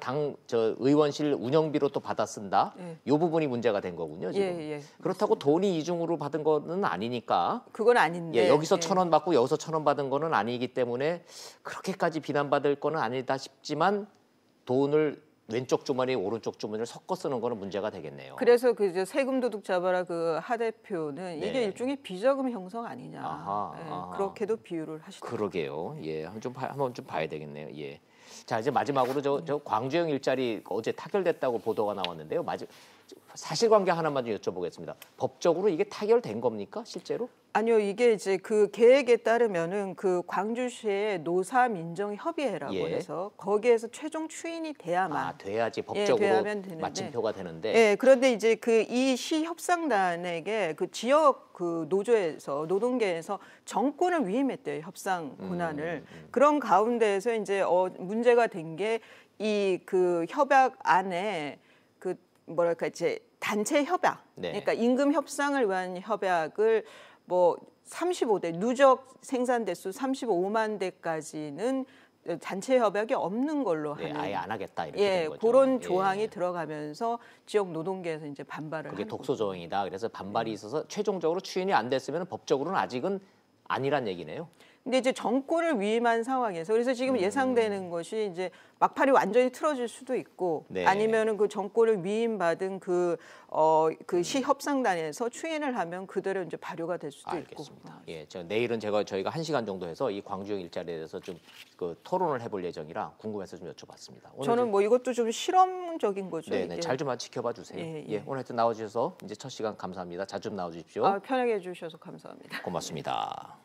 의원실 운영비로 또 받아 쓴다. 이 부분이 문제가 된 거군요. 지금. 그렇다고 돈이 이중으로 받은 거는 아니니까. 그건 아닌데. 여기서 1,000원 받고 여기서 1,000원 받은 거는 아니기 때문에 그렇게까지 비난받을 거는 아니다 싶지만 돈을 왼쪽 주머니, 오른쪽 주머니를 섞어 쓰는 거는 문제가 되겠네요. 그래서 그 세금 도둑 잡아라 그 하 대표는 이게 일종의 비자금 형성 아니냐. 그렇게도 비유를 하시더라고요. 그러게요. 예, 한번 좀 봐야 되겠네요. 예. 자, 이제 마지막으로 저 광주형 일자리 어제 타결됐다고 보도가 나왔는데요. 사실관계 하나만 좀 여쭤보겠습니다. 법적으로 이게 타결된 겁니까, 실제로? 아니요, 이게 이제 그 계획에 따르면은 그 광주시의 노사민정협의회라고 예. 해서 거기에서 최종 추인이 돼야만 돼야지 법적으로 돼야만 되는데. 마침표가 되는데. 예, 그런데 이제 그 이 시 협상단에게 그 지역 그 노조에서 노동계에서 정권을 위임했대요, 협상 권한을. 그런 가운데에서 이제 문제가 된 게 이 그 협약 안에 그 뭐랄까 이제 단체 협약, 네. 그러니까 임금 협상을 위한 협약을 뭐 35대 누적 생산 대수 35만 대까지는 단체 협약이 없는 걸로 네, 하는 아예 안 하겠다 이렇게 된 거죠. 그런 예. 조항이 들어가면서 지역 노동계에서 이제 반발을 그게 하는 독소 조항이다. 그래서 반발이 있어서 최종적으로 추인이 안 됐으면 법적으로는 아직은 아니란 얘기네요. 근데 이제 정권을 위임한 상황에서 그래서 지금 예상되는 것이 이제 막판이 완전히 틀어질 수도 있고 네. 아니면은 그 정권을 위임받은 그 시 협상단에서 추인을 하면 그대로 이제 발효가 될 수도 알겠습니다. 있고. 예, 내일은 저희가 1시간 정도 해서 이 광주형 일자리에 대해서 좀 그 토론을 해볼 예정이라 궁금해서 좀 여쭤봤습니다. 오늘 저는 뭐 이것도 좀 실험적인 거죠. 네네, 이게. 잘 좀 지켜봐 주세요. 예, 예, 예. 오늘 하여튼 나와주셔서 이제 첫 시간 감사합니다. 자주 좀 나와주십시오. 편하게 해주셔서 감사합니다. 고맙습니다.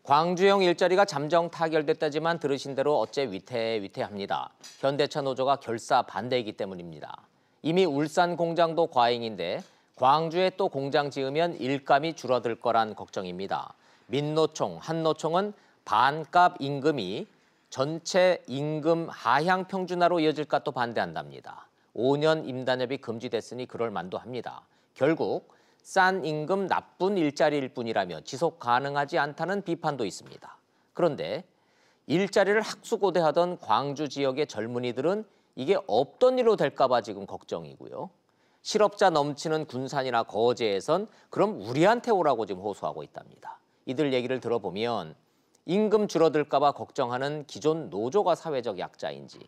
광주형 일자리가 잠정 타결됐다지만 들으신 대로 어째 위태위태합니다. 현대차 노조가 결사 반대이기 때문입니다. 이미 울산 공장도 과잉인데 광주에 또 공장 지으면 일감이 줄어들 거란 걱정입니다. 민노총, 한노총은 반값 임금이 전체 임금 하향 평준화로 이어질까 또 반대한답니다. 5년 임단협이 금지됐으니 그럴 만도 합니다. 결국 싼 임금 나쁜 일자리일 뿐이라며 지속 가능하지 않다는 비판도 있습니다. 그런데 일자리를 학수고대하던 광주 지역의 젊은이들은 이게 없던 일로 될까 봐 지금 걱정이고요. 실업자 넘치는 군산이나 거제에선 그럼 우리한테 오라고 지금 호소하고 있답니다. 이들 얘기를 들어보면 임금 줄어들까 봐 걱정하는 기존 노조가 사회적 약자인지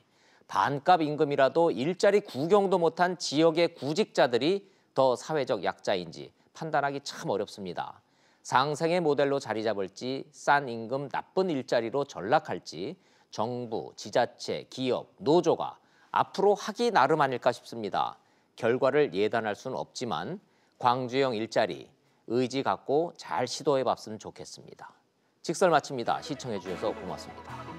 반값 임금이라도 일자리 구경도 못한 지역의 구직자들이 더 사회적 약자인지 판단하기 참 어렵습니다. 상생의 모델로 자리 잡을지 싼 임금 나쁜 일자리로 전락할지 정부, 지자체, 기업, 노조가 앞으로 하기 나름 아닐까 싶습니다. 결과를 예단할 수는 없지만 광주형 일자리 의지 갖고 잘 시도해 봤으면 좋겠습니다. 직설 마칩니다. 시청해 주셔서 고맙습니다.